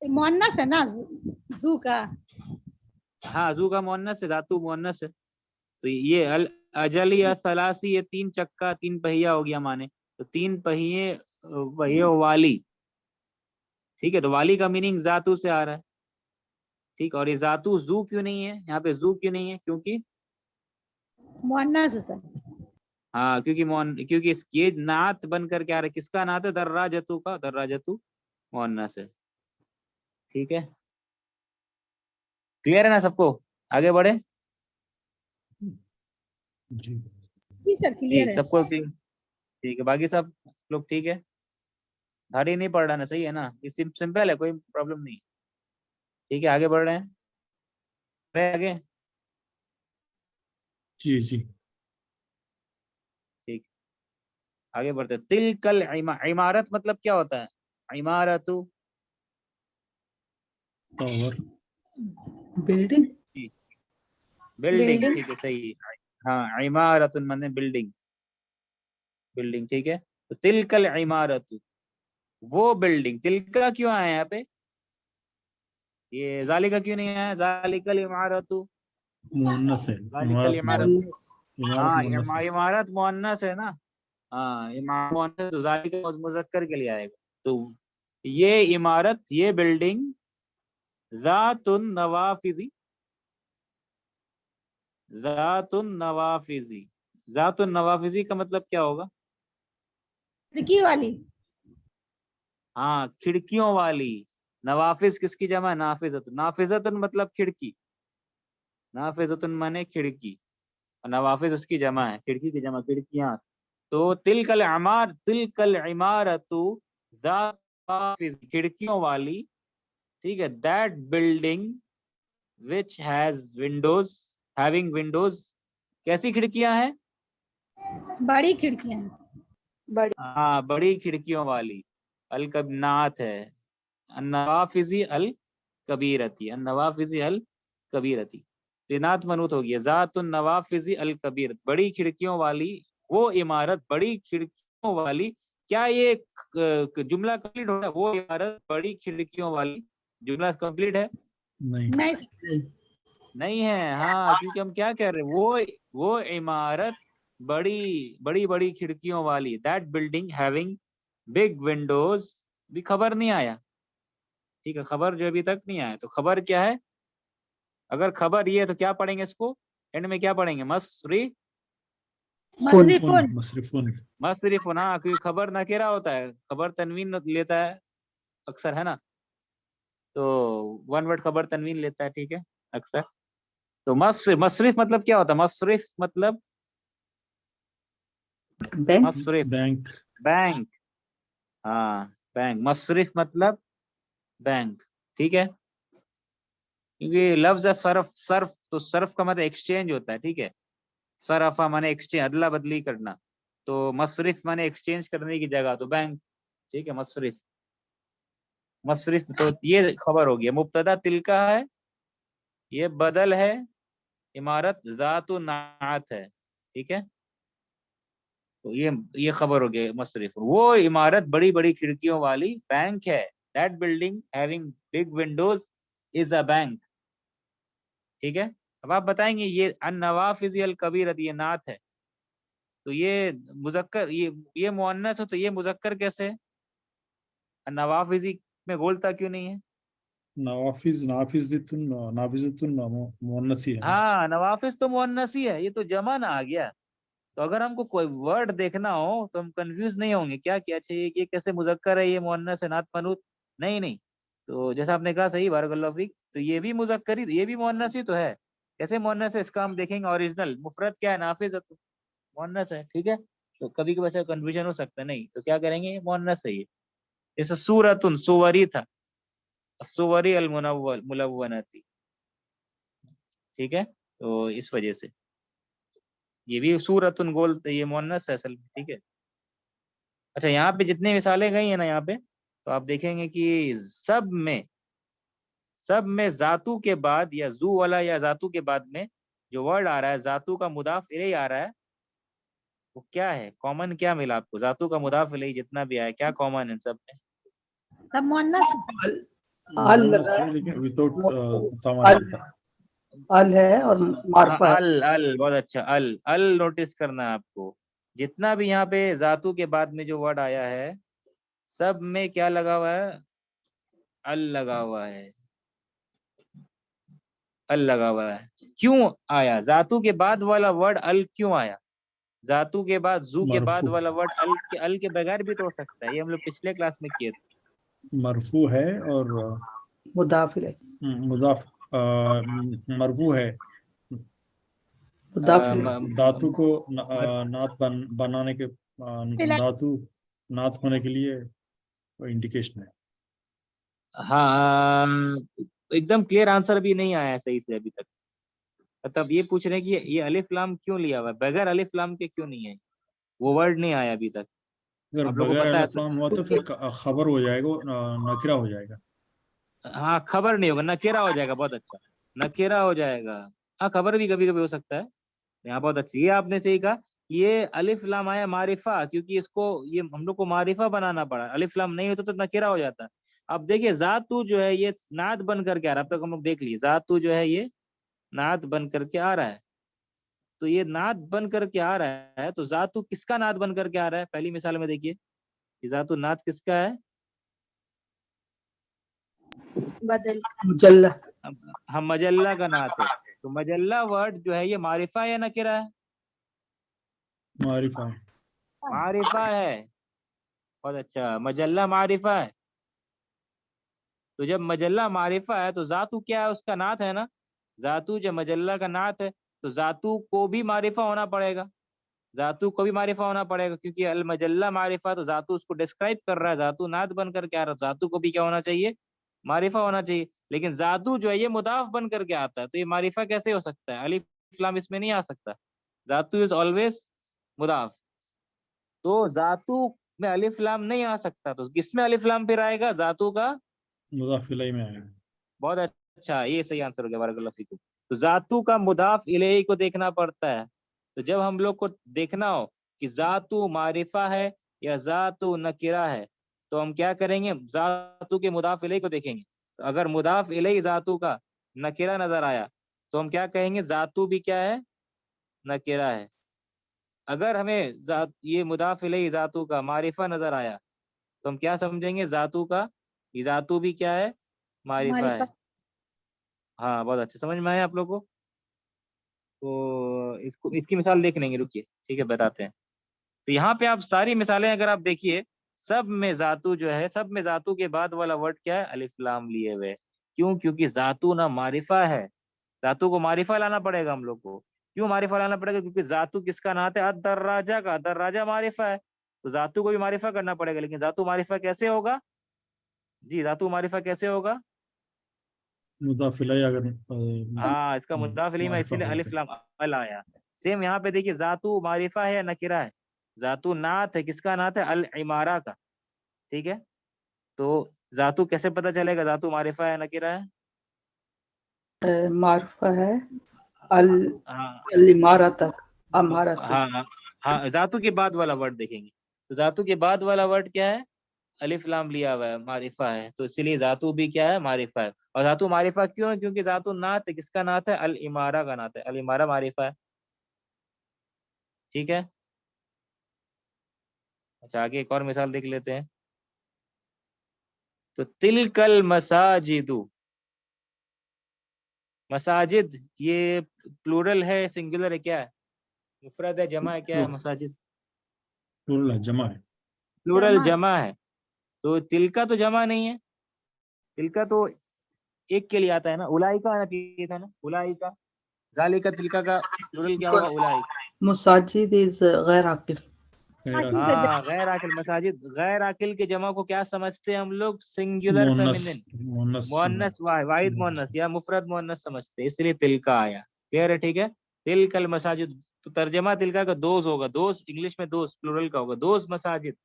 मुअन्नस है ना जू का? हाँ जू का मुअन्नस है, जातु मुअन्नस है, तो ये अल अजली या सलासी, ये 3 चक्का 3 पहिया हो गया माने, तो 3 पहिए पहियों वाली, ठीक है। तो वाली का मीनिंग जातु से आ रहा है, ठीक। और ये जातु जू क्यों नहीं है यहाँ पे, जू क्यों नहीं है, क्योंकि मुअन्नस है सर। हाँ क्योंकि ये नात बनकर क्या रहा है, किसका नात है, दर्राजतु का, दर्राजतु मुअन्नस है, ठीक है। क्लियर है ना सबको, आगे बढ़े। जी जी सर क्लियर ठीक है। सबको ठीक है, बाकी सब लोग ठीक है, भारी नहीं पड़ रहा ना, सही है ना, ये सिंपल है, कोई प्रॉब्लम नहीं, ठीक है। आगे बढ़ रहे हैं, आगे, जी जी। ठीक, आगे बढ़ते हैं। तिलकल इमारत मतलब क्या होता है, इमारतु, और बिल्डिंग। बिल्डिंग, ठीक है सही, हाँ इमारतुन माने बिल्डिंग, बिल्डिंग, ठीक है। तो तिलकल इमारतु, वो बिल्डिंग, तिलका क्यों आया यहाँ पे, ये जालिका क्यों नहीं आया, जालिकल इमारतु, मुअन्नस है जालिकल इमारत, इमारत, इमारत हाँ मुअन्नस है। इमारत मुअन्नस है ना, हाँ इमारत मुअन्नस, तो जालिका मुज़क्कर के लिए आएगा। तो ये इमारत, ये बिल्डिंग, ज़ातुन नवाफिज़ी, ज़ातुन नवाफिज़ी, ज़ातुन नवाफिज़ी का मतलब क्या होगा, खिड़की वाली। हाँ खिड़कियों वाली, नवाफिज किसकी जमा है, नाफिजतुन, नाफिजतुन मतलब खिड़की, नाफिजतुन माने खिड़की, और नवाफिज उसकी जमा है, खिड़की की जमा, खिड़कियां। तो तिलकल इमारतु ज़ात नवाफिज़, खिड़कियों वाली, ठीक है। That building which has Windows, having Windows, कैसी खिड़कियां हैं, बड़ी खिड़कियां। हाँ बड़ी खिड़कियों वाली, अल कब नात है, अन्नवाफिजी अल कबीरती, अन्नवाफिजी अल कबीरती, ये नात मनूत हो गया, जातुन नवाफिजी अल कबीर, बड़ी खिड़कियों वाली वो इमारत, बड़ी खिड़कियों वाली, क्या ये जुमला कंप्लीट हो रहा है, वो इमारत बड़ी खिड़कियों वाली, जुमला कंप्लीट है, नहीं। नहीं सर। नहीं है, हाँ क्योंकि हम क्या कह रहे हैं, वो इमारत बड़ी बड़ी बड़ी खिड़कियों वाली, that building having big Windows, भी खबर नहीं आया, ठीक है, खबर जो अभी तक नहीं आया, तो खबर क्या है, अगर खबर ये है तो क्या पढ़ेंगे इसको, एंड में क्या पढ़ेंगे, मसरिफुन। मसरिफुन। मसरिफ ना, क्योंकि खबर नकेरा होता है, खबर तनवीन लेता है अक्सर, है ना, तो 1 वर्ड खबर तनवीन लेता है, ठीक है, अक्सर। तो मसरिफ मतलब क्या होता है, मसरिफ मतलब बैंक। मसरिफ, बैंक। बैंक, हाँ बैंक, मसरिफ मतलब बैंक, ठीक है। क्योंकि लफ्ज है सर्फ, सर्फ तो सर्फ का मतलब एक्सचेंज होता है, ठीक है। सरफा माने एक्सचेंज, अदला बदली करना। तो मसरिफ माने एक्सचेंज करने की जगह, तो बैंक, ठीक है। मसरिफ, मसरिफ तो ये खबर हो गया। मुब्तदा तिलका है, ये बदल है। इमारत जातु नात है, ठीक है। तो ये खबर हो गई मसरिफ। वो इमारत बड़ी बड़ी खिड़कियों वाली बैंक है। That building having big Windows is a bank, ठीक है। अब आप बताएंगे ये अन्नवाफिज़ अल कबीरत ये नात है, तो ये मुजक्कर, ये मुअन्नस है, तो ये मुजक्कर कैसे है? अन्नवाफिज़ी में बोलता क्यों नहीं है? नाफिजुतुन मुअन्नसी है ना। हाँ, नवाफिस तो मुअन्नस ही है, ये तो जमा ना आ गया। तो अगर हमको कोई वर्ड देखना हो तो हम कंफ्यूज नहीं होंगे क्या कि अच्छा ये कैसे मुजक्कर है, ये मुअन्नस है, नात मनूत। नहीं नहीं, तो जैसा आपने कहा सही, बारकल्लाहु फीक, तो ये भी मुजक्कर ही, ये भी मुअन्नस ही तो है। कैसे मुअन्नस है, इसका हम देखेंगे ओरिजिनल मुफरत क्या है, नाफिज है, तो मुअन्नस है, ठीक है। तो कभी कभी ऐसा कंफ्यूजन हो सकता है, नहीं तो क्या करेंगे, मुअन्नस है ये। जैसे सूरतुन, सुवरी था, सुवरी अल मुनव्वल मुलव्वनती, ठीक है। तो इस वजह से ये भी सूरतुन गोल, ये मुअन्नस है असल में, ठीक है। अच्छा, यहाँ पे जितने मिसालें गई है ना यहाँ पे, तो आप देखेंगे कि सब में जातू के बाद या जू वाला या जातू के बाद में जो वर्ड आ रहा है, जातू का मुदाफ इलैहि आ रहा है, वो क्या है, कॉमन क्या मिला आपको? जातू का मुदाफ इलैहि जितना भी आया, क्या कॉमन है सब में? सब मुअन्नस। अल मुअन्नस लगा है लेकिन विदाउट सामान अल, रहता। अल है और हाँ, मार्फा है। अल अल बहुत अच्छा, अल अल नोटिस करना है आपको। जितना भी यहाँ पे जातू के बाद में जो वर्ड आया है, सब में क्या लगा हुआ है, अल लगा हुआ है। अल लगा हुआ है। क्यों आया जातू के बाद वाला वर्ड अल, क्यों आया? जातू के बाद, जू के बाद मरफू वाला वर्ड अल के बगैर भी तो हो सकता है, ये हम लोग पिछले क्लास में किए थे। मरफू है और मुदाफ इलैह, मुजाफ मरफू है। मुदाफ अ, इलैह। म, धातु को म, नात बनाने के धातु नात होने के लिए इंडिकेशन है। हाँ, एकदम क्लियर आंसर भी नहीं आया है सही से अभी तक। तब ये पूछ रहे हैं कि ये अलिफ लाम क्यों लिया हुआ है, बगैर अलिफ लाम के क्यों नहीं है? वो वर्ड नहीं आया अभी तक। अगर आप लोग को बगैर पता है अलिफ तो? लाम हुआ तो फिर खबर हो जाएगा, वो नकिरा हो जाएगा। हाँ, खबर नहीं होगा, नकेरा हो जाएगा, बहुत अच्छा, नकेरा हो जाएगा। हाँ, खबर भी कभी कभी हो सकता है। यहाँ बहुत अच्छी, ये आपने सही कहा। ये अलिफ लाम आया मारिफा, क्योंकि इसको ये हम लोग को मारिफा बनाना पड़ा, अलिफ लाम नहीं होता तो नकेरा हो जाता। अब देखिए जातू जो है ये नात बन करके आ रहा है, अब तक हम लोग देख लिए जातू जो है ये नात बन करके आ रहा है। तो ये नात बन करके आ रहा है, तो जातू किसका नात बन करके आ रहा है? पहली मिसाल में देखिए, ये जातू नात किसका है? बदल। मुजल्ला, अब हम मजल्ला का नात है, तो मजल्ला वर्ड जो है ये मारिफा है या नकेरा है? मारिफा है। मारिफा है, बहुत अच्छा, मजल्ला मारिफा है। तो जब मजल्ला मारिफा है तो जातू क्या है, उसका नात है ना। जातू जब मजल्ला का नात है, तो जातू को भी मारिफा होना पड़ेगा। जातू को भी मारिफा होना पड़ेगा, क्योंकि अल मजल्ला मारिफा, तो जातू उसको डिस्क्राइब कर रहा है, जातू नात बन करके आ रहा है, जातू को भी क्या होना चाहिए, मारिफा होना चाहिए। लेकिन जातू जो है ये मुदाफ बन करके आता है, तो ये मारिफा कैसे हो सकता है? अलिफ लाम इसमें नहीं आ सकता। जातू इज ऑलवेज मुदाफ। तो जातू में अलिफ लाम नहीं आ सकता, तो किसमें अलिफ लाम फिर आएगा? जातू का। मुजाफ इलैहि में आएगा। बहुत अच्छा, ये सही आंसर हो गया, बारकल्लाहु फीकुम। तो जातू का मुदाफ इलेही को देखना पड़ता है। तो जब हम लोग को देखना हो कि जातू मारिफा है या जातू नकिरा है, तो हम क्या करेंगे, जातू के मुदाफ इलेही को देखेंगे। तो अगर मुदाफ इलेही जातू का नकिरा नजर आया, तो हम क्या कहेंगे, जातू भी क्या है, नकिरा है। अगर हमें ये मुदाफ इलेही जातू का मारिफा नजर आया, तो हम क्या समझेंगे, जातू का ये जातू भी क्या है, मारिफा मारिफा। है। हाँ, बहुत अच्छे समझ में आए आप लोग को। तो इसको, इसकी मिसाल देख लेंगे, रुकिए, ठीक है, बताते हैं। तो यहाँ पे आप सारी मिसालें अगर आप देखिए, सब में जातू जो है, सब में जातू के बाद वाला वर्ड क्या है, अलिफ लाम लिए हुए। क्यों? क्योंकि जातू ना मारिफा है, जातू को मारिफा लाना पड़ेगा हम लोग को। क्यों मारिफा लाना पड़ेगा? क्योंकि जातू किसका नात है, अद-दर्राजा का, दर्राजा मारिफा है, तो जातू को भी मारिफा करना पड़ेगा। लेकिन जातू मारिफा कैसे होगा? जी, जातू मारिफा कैसे होगा? मुज़ाफ़ इलैहि अगर हाँ, इसका मुदाफ इलैहि में मारिफा इसीलिए हो अलिफ जाए। लाम अल आया। सेम यहाँ पे देखिए, जातु मारिफा है या नकिरा है? जातु नात है, किसका नात है? अल इमारा का। ठीक है, तो जातु कैसे पता चलेगा जातु मारिफा है या नकिरा है? मारफा है अल हाँ अल इमारत अमारत। हाँ हाँ हाँ, जातु के बाद वाला वर्ड देखेंगे, तो जातु के बाद वाला वर्ड क्या है? अलिफ लाम लिया हुआ है, मारिफा है, तो इसलिए जातु भी क्या है? मारिफा है। और जातु मारिफा क्यों है? क्योंकि जातु नात है, किसका नात है? अल इमारा का नात है, अल इमारा मारिफा है। ठीक है, अच्छा आगे एक और मिसाल देख लेते हैं। तो तिलकल मसाजिदु, मसाजिद ये प्लूरल है, सिंगुलर है, क्या है? मुफरद है, जमा है, क्या है? मसाजिद प्लूरल है, जमा है। प्लूरल जमा। जमा है, तो तिलका तो जमा नहीं है, तिलका तो एक के लिए आता है ना, उलाई का आना चाहिए था ना, उलाई का। जालिका तिलका का प्लूरल क्या होगा? उलाई। मुसाजिद इज गैर आकिल। आकिल का हाँ, गैर आकिल मसाजिद, गैर आकिल के जमा को क्या समझते हैं हम लोग? सिंगुलर मुअन्नस, फेमिनिन, मुअन्नस मुअन्नस वाहिद मुअन्नस या मुफरद मुअन्नस समझते हैं, इसलिए तिलका आया। क्लियर है? ठीक है, तिलकल मसाजिद, तो तर्जमा तिलका का दोस्त होगा, दोस्त इंग्लिश में दोस्त प्लूरल का होगा, दोस्त मसाजिद,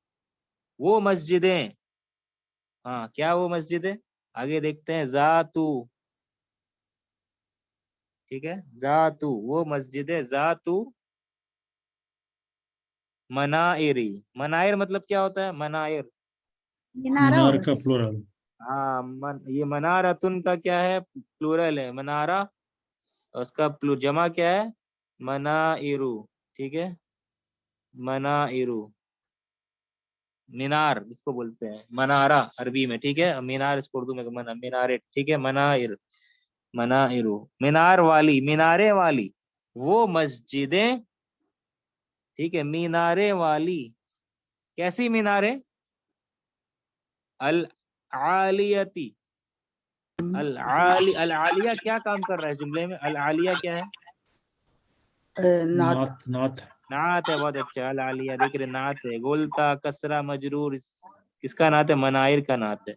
वो मस्जिदें। हाँ, क्या वो मस्जिदें? आगे देखते हैं, जातू। ठीक है, जातू वो मस्जिदें, जातू मनाइरी। मनाइर मतलब क्या होता है? मनाइर, मीनारा मीनार होगा का सर। प्लूरल। हाँ ये मनारतुन का क्या है? प्लूरल है मनारा, और उसका जमा क्या है? मनाइरु। ठीक है, मनाइरु, मीनार इसको बोलते हैं, मनारा अरबी में। ठीक है, मीनार इसको उर्दू में मीनारे। ठीक है, मनाइर, मनाइरु, मीनार वाली, मीनारे वाली वो मस्जिदें। ठीक है, मीनारे वाली, कैसी मीनारे? अल आलियती, अल आली, अल आलिया क्या काम कर रहा है जुमले में? अल आलिया क्या है? नात। नात, नात है। नात है, बहुत अच्छा। अल आलिया देख रहे, नात है, गोलता कसरा मजरूर, किसका नात है? मनाइर का नात है,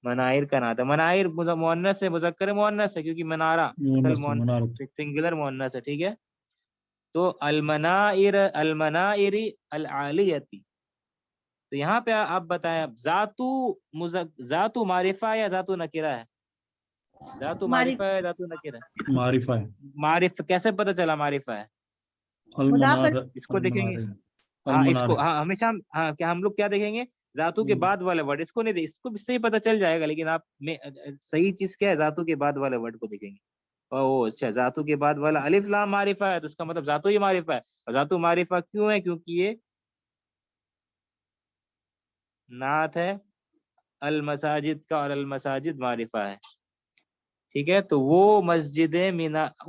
मनाइर का नात है। मनाइर मुअन्नस है, मुजक्कर है, मुअन्नस है, क्योंकि मनारा असल मुअन्नस है, मनारत। सिंगुलर मुअन्नस है। ठीक है, तो अलमनाइर, अलमनाइरी अल आलियती। तो यहाँ पे आप बताएं, जातु जातु मारिफा या जातु नकिरा है? जातु मारिफ, मारिफा है, जातु नकिरा है? मारिफा है। मारिफ कैसे पता चला मारिफा है? मुदाफ अलमनार, इसको देखेंगे। अलमनार, हाँ अलमनार। इसको, हाँ हमेशा हाँ, क्या हम लोग क्या देखेंगे? जातु के बाद वाले वर्ड, इसको नहीं इसको भी सही पता चल जाएगा, लेकिन आप में सही चीज क्या है? जातु के बाद वाले वर्ड को देखेंगे। ओ अच्छा, जातु के बाद वाला अलिफ लाम मारिफा है, तो उसका मतलब जातु ही मारिफा है। और जातु मारिफा क्यों है? क्योंकि ये नात है अल मसाजिद का, और अल मसाजिद मारिफा है। ठीक है, तो वो मस्जिदें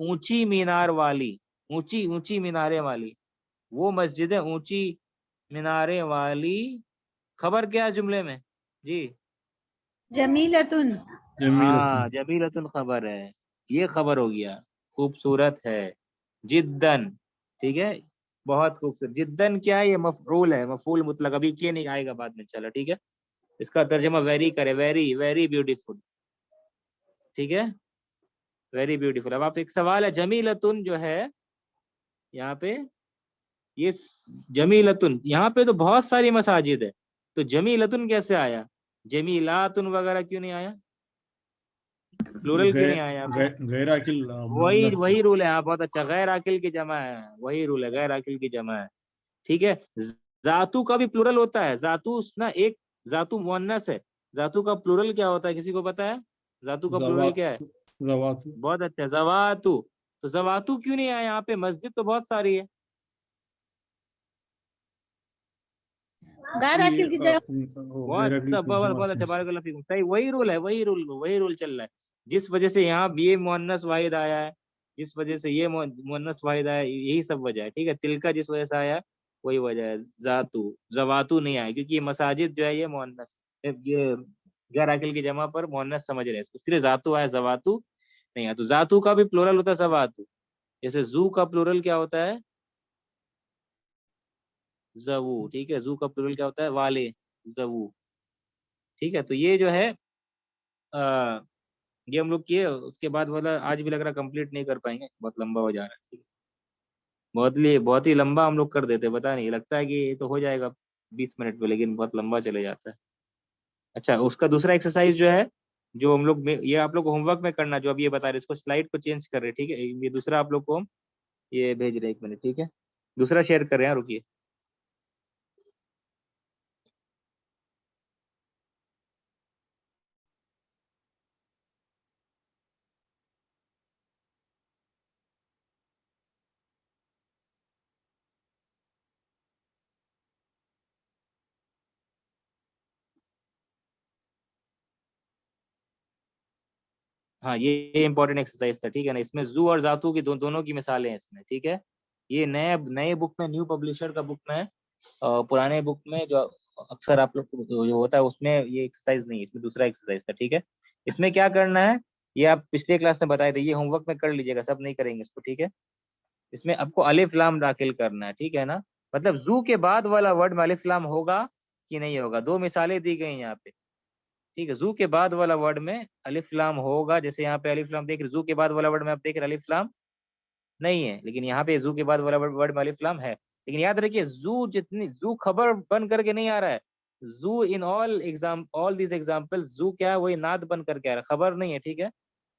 ऊंची मीनार वाली, ऊंची ऊंची मीनारे वाली, वो मस्जिदें ऊंची मीनारे वाली। खबर क्या है जुमले में? जी, जमीलतुन। जमीलतुन। हाँ जमीलतुन खबर है, ये खबर हो गया, खूबसूरत है, जिद्दन। ठीक है, बहुत खूबसूरत। जिद्दन क्या है? ये मफरूल है, मफूल मुतलक, अभी के नहीं आएगा बाद में, चलो ठीक है। इसका तर्जमा वेरी करे, वेरी वेरी ब्यूटीफुल। ठीक है, वेरी ब्यूटीफुल। अब आप, एक सवाल है, जमीलतुन जो है यहाँ पे, ये जमीलतुन, यहाँ पे तो बहुत सारी मसाजिद है, तो जमीलतुन कैसे आया? जमीलातुन वगैरह क्यों नहीं आया? प्लूरल क्यों नहीं आया यहाँ पे? गैर अकिल वही मुअन्नस है। वही रूल है, हाँ बहुत अच्छा, गैर आकिल की जमा है, वही रूल है, गैर आकिल की जमा है। ठीक है, जातु का भी प्लूरल होता है, जातु ना एक, जातु मुअन्नस है, जातु का प्लूरल क्या होता है? किसी को पता है जातु का प्लूरल जवात, क्या है? जवात। बहुत अच्छा, जवातु। तो जवातु क्यों नहीं आया यहाँ पे? मस्जिद तो बहुत सारी है। गैर ये अकिल की जगह गैर बहुत अकिल सब, की बहुत जमा बहुत अच्छा, बारकाल्लाह फीकुम, सही, वही रूल है, वही रूल चल रहा है। जिस वजह से यहाँ ये मुअन्नस वाहिद आया है, जिस वजह से ये मुअन्नस वाहिद आया है, यही सब वजह है। ठीक है, तिलका जिस वजह से आया है, वही वजह है। जातु, जवातु नहीं आया, क्योंकि ये मसाजिद जो है ये मुअन्नस, ये गैर अकिल की जमा पर मुअन्नस समझ रहे हैं इसको, इसलिए जातु आया, जवातु नहीं आया। तो जातु का भी प्लूरल होता है जवातु, जैसे जू का प्लूरल क्या होता है? जवू। ठीक है, जू का प्लूरल क्या होता है? वाले, जवू। ठीक है, तो ये जो है ये हम लोग किए, उसके बाद वाला आज भी लग रहा कंप्लीट नहीं कर पाएंगे, बहुत लंबा हो जा रहा है। बहुत ही लंबा हम लोग कर देते हैं, पता नहीं, लगता है कि ये तो हो जाएगा 20 मिनट में, लेकिन बहुत लंबा चले जाता है। अच्छा, उसका दूसरा एक्सरसाइज जो है, जो हम लोग ये आप लोग को होमवर्क में करना, जो अब ये बता रहे, इसको स्लाइड को चेंज कर रहे हैं, ठीक है, ये दूसरा आप लोग को हम ये भेज रहे हैं, 1 मिनट, ठीक है, दूसरा शेयर कर रहे हैं, रुकिए। हाँ, ये इंपॉर्टेंट एक्सरसाइज था, ठीक है ना, इसमें जू और जातू की दोनों की मिसालें हैं इसमें, ठीक है। ये नए नए बुक में, न्यू पब्लिशर का बुक में है, पुराने बुक में जो अक्सर आप लोग को जो होता है उसमें ये एक्सरसाइज नहीं है, इसमें दूसरा एक्सरसाइज था, ठीक है। इसमें क्या करना है, ये आप पिछले क्लास में बताए थे, ये होमवर्क में कर लीजिएगा, सब नहीं करेंगे इसको, ठीक है। इसमें आपको अलिफ लाम दाखिल करना है, ठीक है ना, मतलब जू के बाद वाला वर्ड में अलिफ लाम होगा कि नहीं होगा, दो मिसालें दी गई यहाँ पे, ठीक है। जू के बाद वाला वर्ड में अलिफ लाम होगा, जैसे यहाँ पे अलिफ लाम देख रहे, जू के बाद वाला वर्ड में आप देख रहे अलिफ लाम नहीं है, लेकिन यहाँ पे जू के बाद वाला वर्ड में अलिफ लाम है। लेकिन याद रखिए, जू खबर बन करके नहीं आ रहा है, जू इन ऑल दीज एग्जाम्पल, जू क्या है, वही नाद बन करके आ रहा है, खबर नहीं है, ठीक है।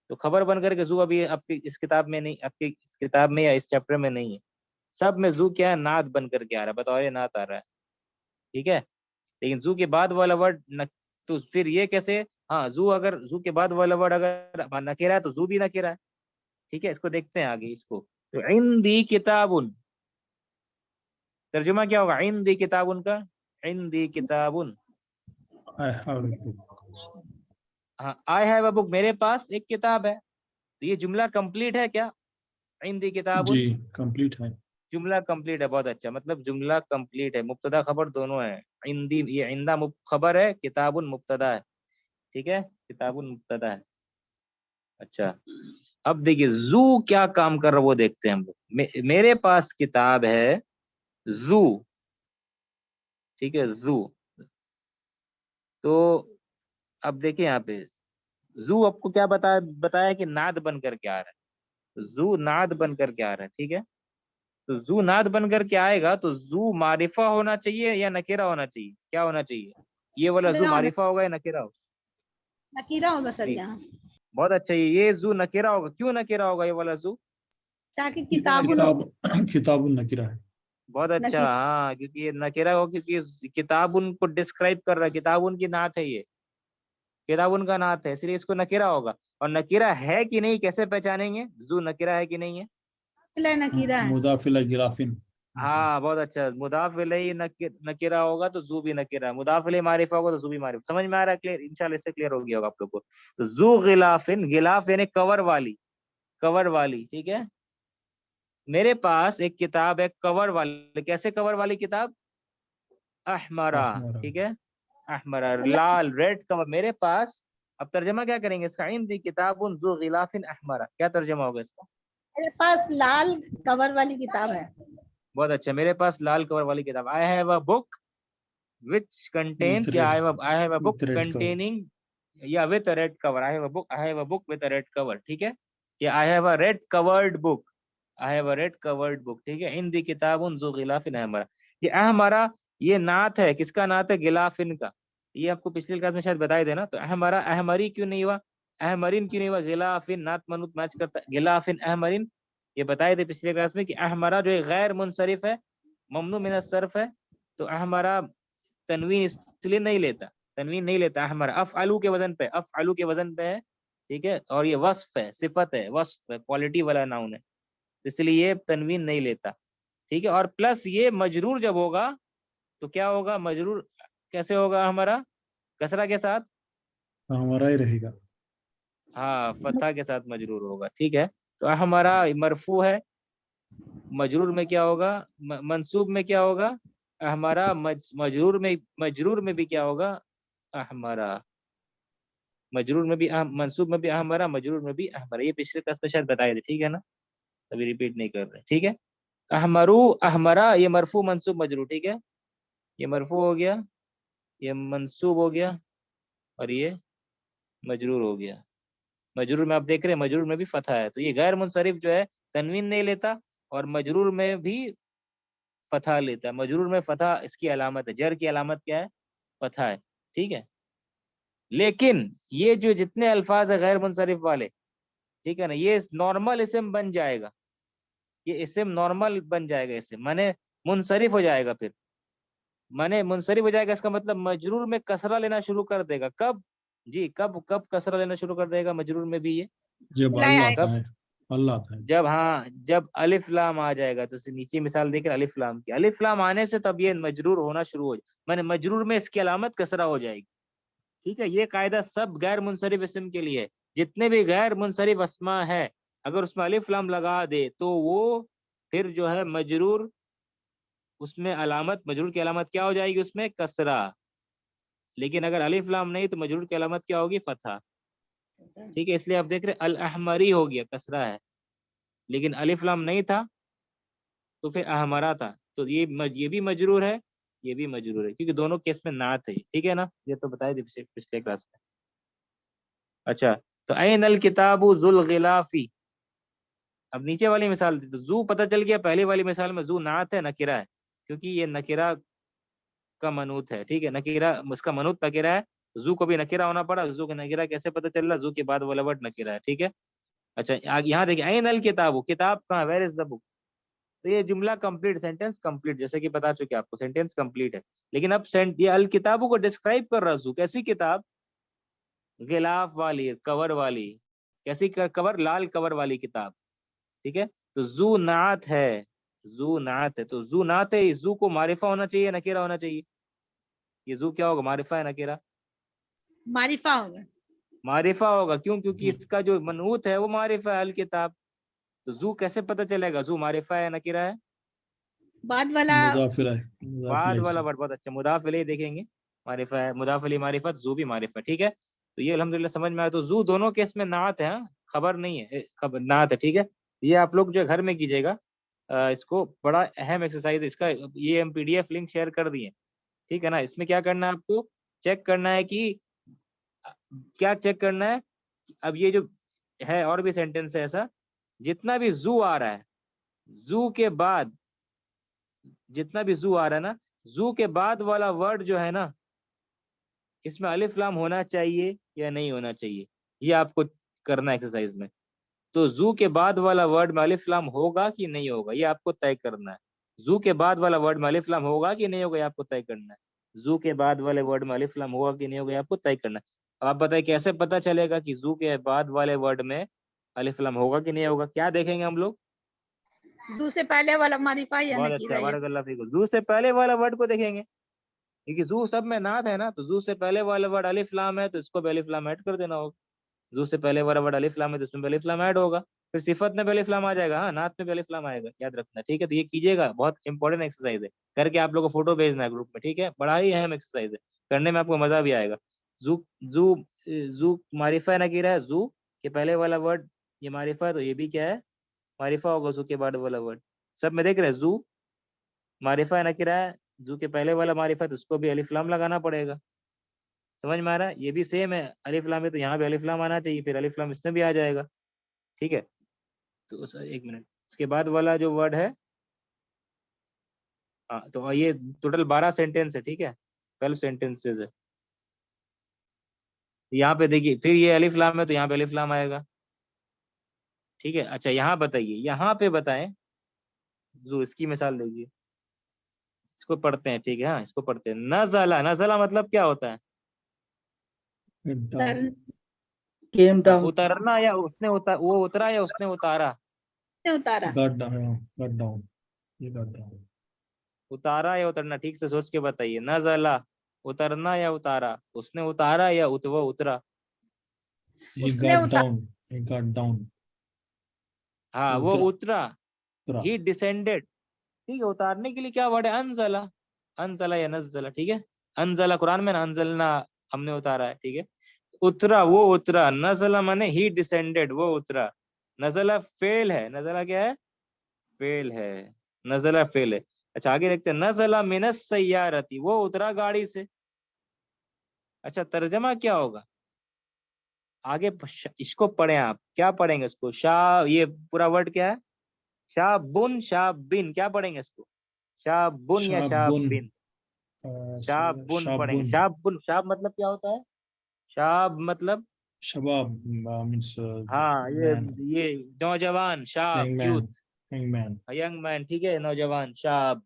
तो खबर बन करके जू अभी आपकी इस किताब में नहीं, आपकी इस किताब में या इस चैप्टर में नहीं है, सब में जू क्या है, नाद बन करके आ रहा है, बताओ, नाद आ रहा है, ठीक है। लेकिन जू के बाद वाला वर्ड तो फिर ये कैसे, हाँ, जू अगर जू के बाद वाला वर्ड अगर नकेरा है तो जू भी नकेरा है, ठीक है। इसको देखते हैं आगे, इसको तो इंदी किताबुन, तर्जुमा क्या होगा इंदी किताबुन का, इंदी किताबुन, I have a book. हाँ, आई हैव अ बुक, मेरे पास एक किताब है, तो ये जुमला कंप्लीट है क्या, इंदी जी किताबुन, कंप्लीट है। जुमला कंप्लीट है, बहुत अच्छा, मतलब जुमला कंप्लीट है, मुब्तदा खबर दोनों है, इंदी ये इंदा खबर है, किताबुन मुब्तदा है, ठीक है, किताबुन मुब्तदा है। अच्छा, अब देखिए जू क्या काम कर रहा है वो देखते हैं हम लोग, मेरे पास किताब है, जू, ठीक है, जू, तो अब देखिए यहाँ पे जू आपको क्या बताया कि नाद बन करके आ रहा है, जू नाद बन करके आ रहा है, ठीक है। तो जू नाद बन करके आएगा तो जू मारिफा होना चाहिए या नकेरा होना चाहिए, क्या होना चाहिए, ये वाला जू मारिफा होगा या नकेरा होगा, नकीरा होगा सर नहीं, यहाँ, बहुत अच्छा, ये जू नकेरा होगा, क्यों नकेरा होगा ये वाला जू, ताकि किताबुन किताब नकीरा है। बहुत अच्छा, नकीरा, हाँ, क्योंकि ये नकेरा हो, क्योंकि किताब उनको डिस्क्राइब कर रहा है, किताब उनकी नात है, ये किताब उनका नात है, इसलिए इसको नकेरा होगा। और नकेरा है कि नहीं कैसे पहचानेंगे, जू नकेरा है कि नहीं है, नकीरा है। मुदाफिला गिलाफिन। हाँ, बहुत अच्छा, मुदाफ इलैहि नकेरा होगा तो जू भी नकेरा, मुदाफ इलैहि मारिफा होगा तो जू भी मारिफा, समझ में आ रहा है, क्लियर, इंशाल्लाह इससे क्लियर हो गया होगा आप लोग को। तो जू गिलाफिन, गिलाफ यानी कवर वाली, कवर वाली, ठीक है। मेरे पास एक किताब है कवर वाली, कैसे कवर वाली किताब, अहमरा, अहमरा। ठीक है, अहमरा, मतलब लाल रेड कवर मेरे पास। अब तर्जमा क्या करेंगे इसका, इंदी किताबुन ज़ु गिलाफिन अहमरा, क्या तर्जमा होगा इसका, मेरे पास लाल कवर वाली किताब है। बहुत अच्छा, मेरे पास लाल कवर वाली किताब, I have a book which with contains, या red, I have a book with red cover. Containing, या with a red cover, I have a book with a red cover, ठीक है, या I have a red covered book, I have a red covered book, ठीक है। इंदी किताबुन ज़ु गिलाफिन अहमरा, ये अहमरा ये नात है, किसका नात है, गिलाफिन का, ये आपको पिछले क्लास में शायद बताए थे ना। तो अहमरा अहमरी क्यों नहीं हुआ, अहमरिन क्यों नहीं हुआ, गिलाफिन नात मनुत मैच करता है, गिलाफिन अहमरिन, ये बताए थे पिछले क्लास में कि अहमरा जो है गैर मुनसरिफ है, ममनू मिन सर्फ है, तो अहमरा तनवीन इसलिए नहीं लेता, तनवीन नहीं लेता, अहमरा अफअलू के वजन पे, अफअलू के वजन पे है, ठीक है, और ये वस्फ है, सिफत है, वस्फ है, क्वालिटी वाला नाउन है, इसलिए ये तनवीन नहीं लेता, ठीक है। और प्लस ये मजरूर जब होगा तो क्या होगा, मजरूर कैसे होगा हमारा, कसरा के साथ, हमारा ही रहेगा। हाँ, फतहा के साथ मजरूर होगा, ठीक है। तो हमारा मरफू है, मजरूर में क्या होगा, मंसूब में क्या होगा, हमारा मजरूर में भी क्या होगा, हमारा मजरूर में भी मंसूब में भी हमारा, मजरूर में भी हमारा, ये पिछले क्लास में शायद बताए थे, ठीक है ना, अभी रिपीट नहीं कर रहे, ठीक है। अहमरू अहमरा ये मरफू मंसूब मजरूर, ठीक है, ये मरफू हो गया, ये मंसूब हो गया, और ये मजरूर हो गया, मजरूर में आप देख रहे हैं मजरूर में भी फतहा है, तो ये गैर मुनसरिफ जो है तनवीन नहीं लेता और मजरूर में भी फतहा लेता है। मजरूर में फतहा इसकी अलामत है, जर की अलामत क्या है? फतहा है, ठीक है। लेकिन ये जो जितने अल्फाज है गैर मुनसरिफ वाले, ठीक है ना, ये नॉर्मल इस्म बन जाएगा, ये इस्म नॉर्मल बन जाएगा, इससे माने मुनसरिफ हो जाएगा। फिर माने मुनसरिफ हो जाएगा इसका मतलब मजरूर में कसरा लेना शुरू कर देगा। कब जी, कब कब कसरा लेना शुरू कर देगा मजरूर में भी ये? जब लाया अल्लाह है। आता कब? है, अल्लाह आता है। जब, हाँ, जब अलिफ लाम आ जाएगा। तो नीचे मिसाल देख रहे हैं अलिफ लाम की, अलिफ लाम आने से तब ये मजरूर होना शुरू हो जाए, माने मजरूर में इसकी अलामत कसरा हो जाएगी, ठीक है। ये कायदा सब गैर मुनसरिफ इस्म के लिए है। जितने भी गैर मुनसरिफ अस्मा है, अगर उसमें अलिफ लाम लगा दे तो वो फिर जो है मजरूर, उसमें अलामत, मजरूर की अलामत क्या हो जाएगी? उसमें कसरा। लेकिन अगर अलिफ लाम नहीं तो मजरूर की अलामत क्या होगी? फतहा, ठीक है। इसलिए आप देख रहे हैं अल अहमरी हो गया, कसरा है, लेकिन अलिफ लाम नहीं था तो फिर अहमरा था, तो ये भी मजरूर है, ये भी मजरूर है, क्योंकि दोनों केस में नात है, ठीक है ना। ये तो बताए थे पिछले क्लास में। अच्छा, तो ऐन अल किताबु जुल गिलाफी। अब नीचे वाली मिसाल दी तो जू पता चल गया, पहले वाली मिसाल में जू नात है, नकिरा है, क्योंकि ये नकिरा का मनूत है, ठीक है। नकिरा, उसका मनूत नकिरा है, जू को भी नकिरा होना पड़ा। जू का नकिरा कैसे पता चल रहा? जू के बाद वाला वर्ड नकिरा है, ठीक है। अच्छा, यहाँ देखिए ऐन अल किताबु, किताब कहाँ? Where is the book? तो ये जुमला कंप्लीट, सेंटेंस कंप्लीट, जैसे कि बता चुके आपको, सेंटेंस कंप्लीट है। लेकिन अब ये अल किताबों को डिस्क्राइब कर रहा हूं, कैसी किताब? गिलाफ वाली, कवर वाली। कैसी कवर? लाल कवर वाली किताब, ठीक है। तो जू नात है, जू नात है, तो जू नात है, इस जू को मारिफा होना चाहिए, नकीरा होना चाहिए? ये जू क्या होगा? मारिफा है, नकीरा? मारिफा होगा। मारिफा होगा, क्यों? क्योंकि इसका जो मनूत है वो मारिफा है, अल किताब। तो जू कैसे पता चलेगा जू मारिफा है, नकीरा है? बाद वाला मुजाफिर है, बाद मुजाफिर वाला से। वर्ड, बहुत अच्छा, मुदाफ इलैह देखेंगे, मारिफा है, मुदाफ इलैह मारिफत, जू भी मारिफा, ठीक है। तो ये अल्हम्दुलिल्लाह समझ में आया। तो जू दोनों केस में नात है, हाँ? खबर नहीं है, खबर नात है, ठीक है। ये आप लोग जो घर में कीजिएगा, इसको बड़ा अहम एक्सरसाइज है इसका, ये हम पीडीएफ लिंक शेयर कर दिए, ठीक है ना। इसमें क्या करना है आपको? चेक करना है कि क्या चेक करना है? अब ये जो है और भी सेंटेंस है ऐसा, जितना भी जू आ रहा है, जू के बाद, जितना भी जू आ रहा है ना, जू के बाद वाला वर्ड जो है ना, इसमें अलिफ लाम होना चाहिए या नहीं होना चाहिए, ये आपको करना है एक्सरसाइज में। तो जू के बाद वाला वर्ड में अलिफ लाम होगा कि नहीं होगा, ये आपको तय करना है। जू के बाद वाला वर्ड में अलिफ लाम होगा कि नहीं होगा, ये आपको तय करना है। जू के बाद वाले वर्ड में अलिफ लाम होगा कि नहीं होगा, ये आपको तय करना है। अब आप बताइए कैसे पता चलेगा कि जू के बाद वाले वर्ड में अलिफ लाम होगा कि नहीं होगा? क्या देखेंगे हम लोग? जू से पहले वाला मारिफा या बहुत नकीरा अच्छा, ये। बारकल्लाह फीकुम। जू से पहले वाला वर्ड को देखेंगे, क्योंकि जू सब में नात है ना, तो जू से पहले वाला वर्ड अलिफ लाम है, तो इसको भी अलिफ लाम ऐड कर देना होगा। जू से पहले वाला वर्ड अलिफ लाम है, तो इसमें भी अलिफ लाम ऐड होगा। फिर सिफत में भी अलिफ लाम आ जाएगा, हाँ, नात में भी अलिफ लाम आएगा, याद रखना, ठीक है। तो ये कीजिएगा, बहुत इंपॉर्टेंट एक्सरसाइज है, करके आप लोगों को फोटो भेजना है ग्रुप में, ठीक है। बड़ा ही अहम एक्सरसाइज है, करने में आपको मजा भी आएगा। जू जू जू मारिफा नकीरा है, जू के पहले वाला वर्ड ये मारिफा है, तो ये भी क्या है? मारिफा होगा। जू के बाद वाला वर्ड सब में देख रहे हैं, जू मारिफा नकीरा है, जू के पहले वाला मारिफा, तो उसको भी अलिफ लाम लगाना पड़ेगा। समझ में आ रहा है? ये भी सेम है, अलिफ लाम है तो यहाँ भी अलिफ लाम आना चाहिए, फिर अलिफ लाम इसमें भी आ जाएगा, ठीक है। तो एक मिनट, उसके बाद वाला जो वर्ड है, हाँ, तो ये टोटल 12 सेंटेंस है, ठीक है, 12 सेंटेंसेस है। यहाँ पे देखिए, फिर ये अलिफ लाम है तो यहाँ पे अलिफ लाम आएगा, ठीक है। अच्छा, यहाँ बताइए, यहाँ पे बताएं, जो इसकी मिसाल देखिए, इसको पढ़ते हैं, ठीक है, हाँ, इसको पढ़ते हैं। नज़ला, नज़ला मतलब क्या होता है? तर came down, उतरना, या उसने वो उतरा या उसने उतारा? से उतारा। गॉट डाउन, गॉट डाउन, ये गॉट डाउन। उतारा या उतरना, ठीक से सोच के बताइए। नज़ला, उतरना या उतारा? उसने उतारा या वो उतरा? He उसने got उतारा। down, he got down, हाँ, वो उतरा, उतरा। उतरा। ही डिसेंडेड, ठीक है। उतारने के लिए क्या वर्ड है? अनजला, अनजला या नज़ला, ठीक है। अनजला कुरान में ना, अनजलना हमने उतारा है, ठीक है। उतरा, वो उतरा। नज़ला माने ही डिसेंडेड, वो उतरा। नज़ला फेल है, नज़ला क्या है? फेल है, नज़ला फेल है। अच्छा, आगे देखते हैं, नज़ला मिनस सय्यारती, वो उतरा गाड़ी से। अच्छा, तर्जमा क्या होगा? आगे इसको पढ़े आप, क्या पढ़ेंगे इसको? ये पूरा वर्ड क्या है? शाबुन, शाबिन, क्या पढ़ेंगे इसको? शाबुन या शाबुन, शाबिन? शाबुन पढ़ेंगे। शाबुन, शाबुन, शाब मतलब क्या होता है? शाब मतलब, शबाब मीन्स हाँ मैन, ये नौजवान, शाब, young man, youth, young man. Young man, ठीक है, नौजवान, शाब।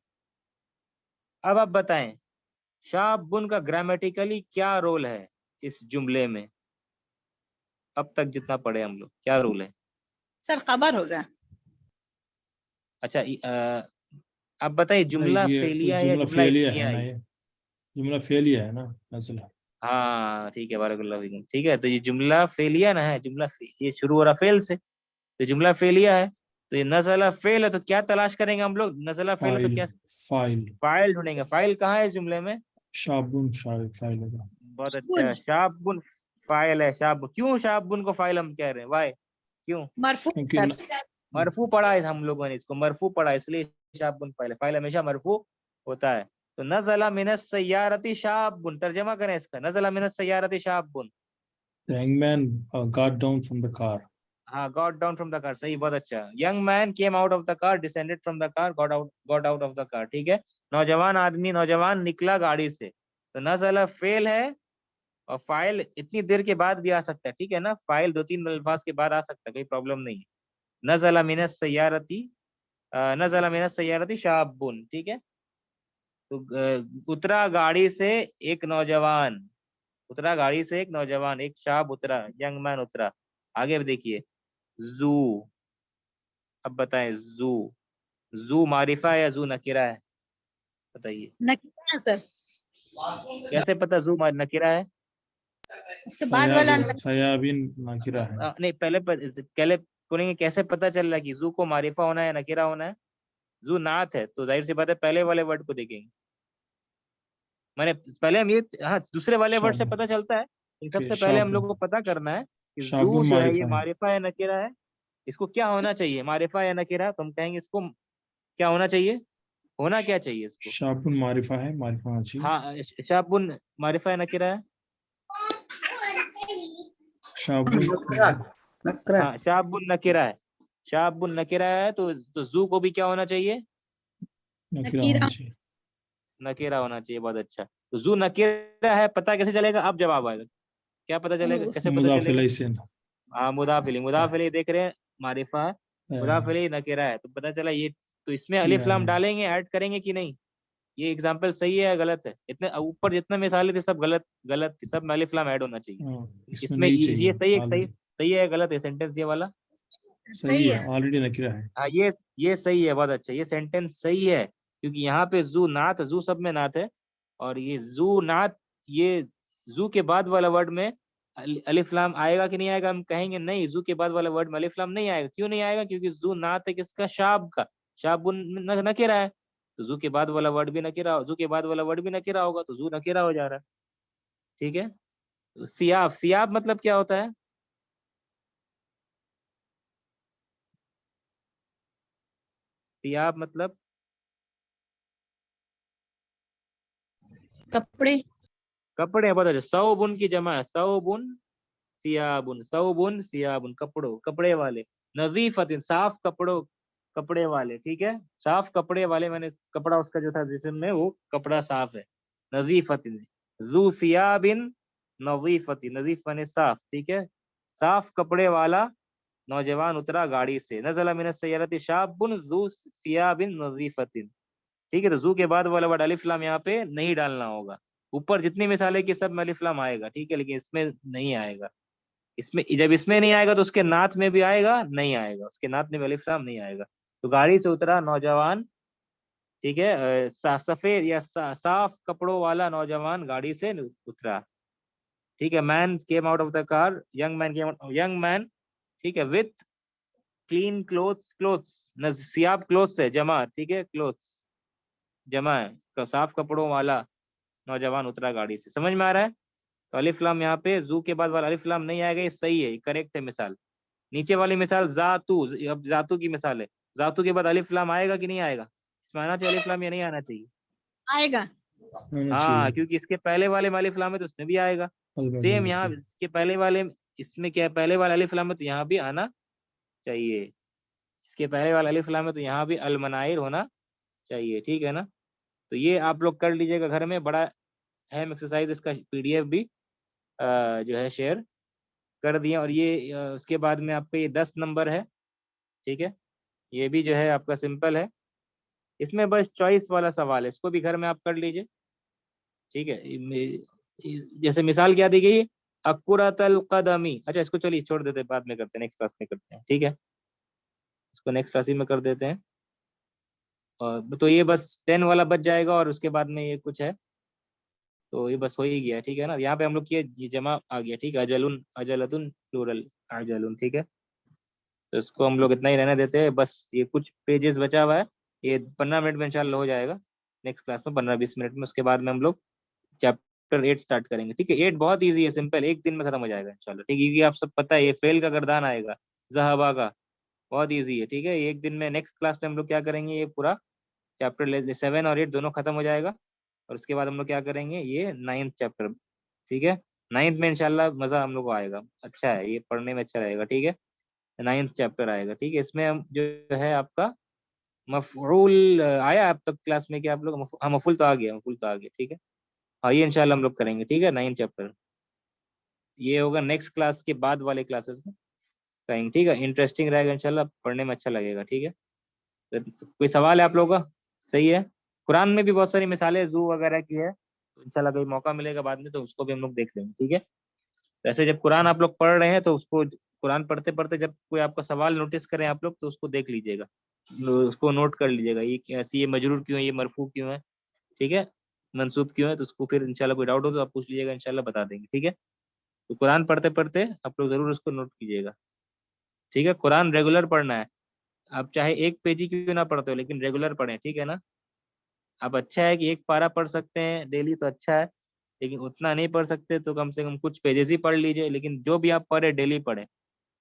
अब आप बताएं, शाबुन का ग्रामेटिकली क्या रोल है इस जुमले में? अब तक जितना पढ़े हम लोग, क्या रोल है? सर खबर होगा। अच्छा, अब बताइए, नहीं, जुमला ये फेलिया है या जुमला जुमला फेलिया इस्मिया है है ना, ये? ये जुमला फेलिया है ना, नजला। हाँ ठीक है, बारकल्लाहु फीकुम। ठीक है, तो ये जुमला फेलिया ना है, ये शुरू हो रहा फेल से, तो जुमला फेलिया है। तो ये नज़ला फेल है, तो क्या तलाश करेंगे हम लोग? नज़ला फेल है तो फाइल, क्या? फाइल, फाइल ढूंढेंगे। फाइल कहाँ है इस जुमले में? शाबुन, शायद फाइल होगा। बहुत बुन, अच्छा, शाबुन फाइल है। क्यों शाबुन को फाइल हम कह रहे हैं? वाई, क्यों? मरफू क्योंकि सर। मरफू पढ़ा है हम लोगों ने, इसको मरफू पढ़ा है, इसलिए शाबुन फाइल है। फाइल हमेशा मरफू होता है। तो नज़ला मिनस सय्यारती शाबुन, तर्जमा करें इसका, नज़ला मिनस सय्यारती शाबुन। the young man got down from the car. हाँ, got down from the car, सही, बहुत अच्छा। Young man came out of the car, descended from the car, got out of the car. ठीक है, नौजवान आदमी, नौजवान निकला गाड़ी से। तो नज़ला फेल है, और फाइल इतनी देर के बाद भी आ सकता है, ठीक है ना, फाइल 2-3 अल्फाज के बाद आ सकता है, कोई प्रॉब्लम नहीं है। नज़ला मिनस सय्यारती, नज़ला मिनस सय्यारती शाबुन, ठीक है। तो उतरा गाड़ी से एक नौजवान, उतरा गाड़ी से एक नौजवान, एक शाब उतरा, यंग मैन उतरा। आगे भी देखिए, जू। अब बताएं, जू, जू मारिफा है या जू नकीरा है? बताइए, नकीरा है सर। कैसे पता जू नकीरा है? उसके बाद वाला सयाबीन नाकिरा है। नहीं, पहले पुनेंगे, कैसे पता चल रहा है कि जू को मारिफा होना है या नकीरा होना है? जू नात है, तो जाहिर सी बात है पहले वाले वर्ड को देखेंगे। मैंने पहले हम ये, हाँ, दूसरे वाले वर्ड से शाब पता चलता है, लेकिन के सबसे पहले हम शाबुन, लोगों को पता करना है कि जू शाबुन जो है ये मारिफा है। मारिफा या नकीरा है। इसको क्या होना चाहिए, मारिफा या नकीरा? तो हम कहेंगे इसको क्या होना चाहिए, होना क्या चाहिए इसको? शाबुन मारिफा है, मारिफा होना चाहिए। हाँ, शाबुन मारिफा या नकीरा है? शाबुन नकरा, नकरा। हाँ, शाबुन नकीरा है। शाबुन नकीरा है, तो जू को भी क्या होना चाहिए? नकिरा होना नकीरा। चाहिए। नकीरा होना चाहिए, बहुत अच्छा। तो जू नकीरा है, पता कैसे चलेगा? अब जवाब आएगा, क्या पता चलेगा, कैसे पता मुजाफ चलेगा? इलैहि से हाँ, मुदाफिली, मुदाफिली देख रहे हैं, मारिफा, मुदाफिली नकीरा है, तो पता चला ये। तो इसमें अलिफ लाम डालेंगे, ऐड करेंगे कि नहीं? ये एग्जाम्पल सही है या गलत है? इतने ऊपर जितने मिसालें थी सब गलत गलत थी, सब में अलिफ लाम ऐड होना चाहिए। इसमें इसमें नहीं ये चाहिए। सही है, सही सही है, गलत है सेंटेंस ये वाला? सही सही है, है। ऑलरेडी नकिरा है। हाँ, ये सही है, बहुत अच्छा, ये सेंटेंस सही है, क्योंकि यहाँ पे जू नात, जू सब में नात है, और ये जू नात, ये जू के बाद वाला वर्ड में अलिफ लाम आएगा कि नहीं आएगा? हम कहेंगे नहीं, जू के बाद वाला वर्ड में अलिफ लाम नहीं आएगा। क्यों नहीं आएगा? क्योंकि जू नात है किसका? शाब का। शाब नकेरा है, तो जू के बाद वाला वर्ड भी नकेरा, जू के बाद वाला वर्ड भी नकेरा होगा, तो जू नकेरा हो जा रहा है। ठीक है, तो सियाब, सियाब मतलब क्या होता है? सियाब मतलब कपड़े। कपड़े, बहुत अच्छा। सौबुन की जमा है, सौबुन सियाबुन, सौबुन सियाबुन, कपड़ों, कपड़े वाले। नजीफतिन, साफ कपड़ों, कपड़े वाले, ठीक है, साफ कपड़े वाले, मैंने कपड़ा उसका जो था जिस्म में, वो कपड़ा साफ है। नजीफतिन, जू सियाबिन नजीफतिन, नजीफ माने साफ, ठीक है, साफ कपड़े वाला नौजवान उतरा गाड़ी से। नज़ला मिन सय्यरति शाबुन जू सियाबिन नजीफतिन। ठीक है, तो जू के बाद वाला वर्ड अलिफ लाम यहाँ पे नहीं डालना होगा। ऊपर जितनी मिसालें की सब में अलिफ लाम आएगा, ठीक है, लेकिन इसमें नहीं आएगा। इसमें जब इसमें नहीं आएगा तो उसके नात में भी आएगा नहीं आएगा, उसके नात में भी अलिफ लाम नहीं आएगा। तो गाड़ी से उतरा नौजवान, ठीक है, सफेद या साफ कपड़ों वाला नौजवान गाड़ी से उतरा। ठीक है, man came out of the car, young man came, young man, ठीक है, विथ क्लीन क्लोथ्स, क्लोथ्स सियाब क्लोथ्स है, जमा, ठीक है, क्लोथ्स जमा है, तो साफ कपड़ों वाला नौजवान उतरा गाड़ी से। समझ में आ रहा है? तो अलिफ लाम यहाँ पे जू के बाद वाला अलिफ लाम नहीं आएगा, ये सही है, करेक्ट है मिसाल। नीचे वाली मिसाल जातू, अब जातू की मिसाल है, जातू के बाद अलिफ लाम आएगा कि नहीं आएगा? इसमें आना चाहिए अलिफ लाम या नहीं आना चाहिए? आएगा। होना हाँ, चाहिए। क्योंकि इसके पहले वाले में अलिफ लाम है तो उसमें भी आएगा। अलबा सेम जल्द यहाँ से। इसके पहले वाले इसमें क्या है, पहले वाला अलिफ लाम है तो यहाँ भी आना चाहिए, इसके पहले वाला अलिफ लाम है तो यहाँ भी अल मनाइर होना चाहिए, ठीक है ना। तो ये आप लोग कर लीजिएगा घर में, बड़ा अहम एक्सरसाइज, इसका पीडीएफ भी जो है शेयर कर दिए। और ये उसके बाद में आपका ये 10 नंबर है, ठीक है, ये भी जो है आपका सिंपल है, इसमें बस चॉइस वाला सवाल है, इसको भी घर में आप कर लीजिए, ठीक है। जैसे मिसाल क्या दी गई, अकुरतल कदमी, अच्छा इसको चलिए छोड़ देते हैं, बाद में करते हैं, नेक्स्ट क्लास में करते हैं, ठीक है, इसको नेक्स्ट क्लास में कर देते हैं। और तो ये बस 10 वाला बच जाएगा, और उसके बाद में ये कुछ है तो ये बस हो ही गया, ठीक है ना। यहाँ पे हम लोग ये जमा आ गया, ठीक है, अजलुन अजलतुन प्लूरल अजलुन, ठीक है। तो इसको हम लोग इतना ही रहने देते हैं, बस ये कुछ पेजेस बचा हुआ है, ये 15 मिनट में इंशाल्लाह हो जाएगा, नेक्स्ट क्लास में 15-20 मिनट में। उसके बाद में हम लोग चैप्टर 8 स्टार्ट करेंगे, ठीक है। 8 बहुत इजी है, सिंपल, एक दिन में खत्म हो जाएगा इंशाल्लाह, ठीक है, क्योंकि आप सब पता है ये फेल का गर्दान आएगा जहाबा का, बहुत इजी है, ठीक है। एक दिन में नेक्स्ट क्लास में हम लोग क्या करेंगे, ये पूरा चैप्टर 7 और 8 दोनों खत्म हो जाएगा, और उसके बाद हम लोग क्या करेंगे, ये 9th चैप्टर, ठीक है। 9th में इंशाल्लाह मजा हम लोग को आएगा, अच्छा है, ये पढ़ने में अच्छा रहेगा, ठीक है। 9th चैप्टर आएगा, ठीक है। इसमें हम जो है आपका मफऊल आया आप तक क्लास में, क्या आप लोग हाँ मफूल तो आ गया, मफूल तो आ गया, ठीक है। हाँ ये इंशाल्लाह हम लोग करेंगे, ठीक है, 9th चैप्टर, ये होगा नेक्स्ट क्लास के बाद वाले क्लासेस में करेंगे, ठीक है। इंटरेस्टिंग रहेगा इंशाल्लाह, पढ़ने में अच्छा लगेगा, ठीक है। तो कोई सवाल है आप लोगों का? सही है। कुरान में भी बहुत सारी मिसालें जू वगैरह की है, तो इंशाल्लाह कहीं मौका मिलेगा बाद में तो उसको भी हम लोग देख लेंगे, ठीक है। वैसे जब कुरान आप लोग पढ़ रहे हैं तो उसको, कुरान पढ़ते पढ़ते जब कोई आपका सवाल नोटिस करें आप लोग तो उसको देख लीजिएगा, उसको नोट कर लीजिएगा, ये कैसी, ये मजरूर क्यों है, ये मरफू क्यों है, ठीक है, मंसूब क्यों है, तो उसको फिर इंशाल्लाह कोई डाउट हो तो आप पूछ लीजिएगा, इंशाल्लाह बता देंगे, ठीक है। तो कुरान पढ़ते पढ़ते आप लोग जरूर उसको नोट कीजिएगा, ठीक है। कुरान रेगुलर पढ़ना है, आप चाहे एक पेज ही क्यों ना पढ़ते हो लेकिन रेगुलर पढ़ें, ठीक है ना। अब अच्छा है कि एक पारा पढ़ सकते हैं डेली तो अच्छा है, लेकिन उतना नहीं पढ़ सकते तो कम से कम कुछ पेजेस ही पढ़ लीजिए, लेकिन जो भी आप पढ़े डेली पढ़े,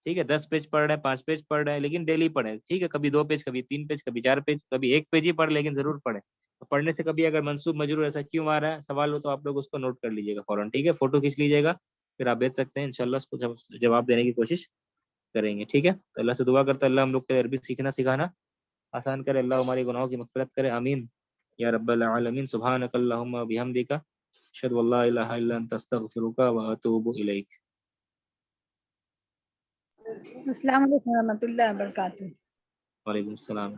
ठीक है। 10 पेज पढ़ रहे हैं, 5 पेज पढ़ रहे हैं, लेकिन डेली पढ़े, ठीक है। कभी 2 पेज, कभी 3 पेज, कभी 4 पेज, कभी 1 पेज ही पढ़, लेकिन जरूर पढ़े। तो पढ़ने से कभी अगर मंसूब मजरूर ऐसा क्यों आ रहा है सवाल हो तो आप लोग उसको नोट कर लीजिएगा फौरन, ठीक है, फोटो खींच लीजिएगा, फिर आप भेज सकते हैं, इंशाल्लाह उसको जवाब देने की कोशिश करेंगे, ठीक है। तो अल्लाह से दुआ करते हैं अल्लाह हम लोग को अरबी सीखना सिखाना आसान करे, अल्लाह हमारे गुनाहों की मग़फ़िरत करे, आमीन या रब्बल आलमीन। सुब्हानकल्लाहुम्मा व बिहम्दिका अशहदु अल्ला इलाहा इल्ला अंता अस्तगफिरुका व अतूबु इलैक। अस्सलाम वालेकुम रहमतुल्लाहि व बरकातहू। वालेकुम सलाम।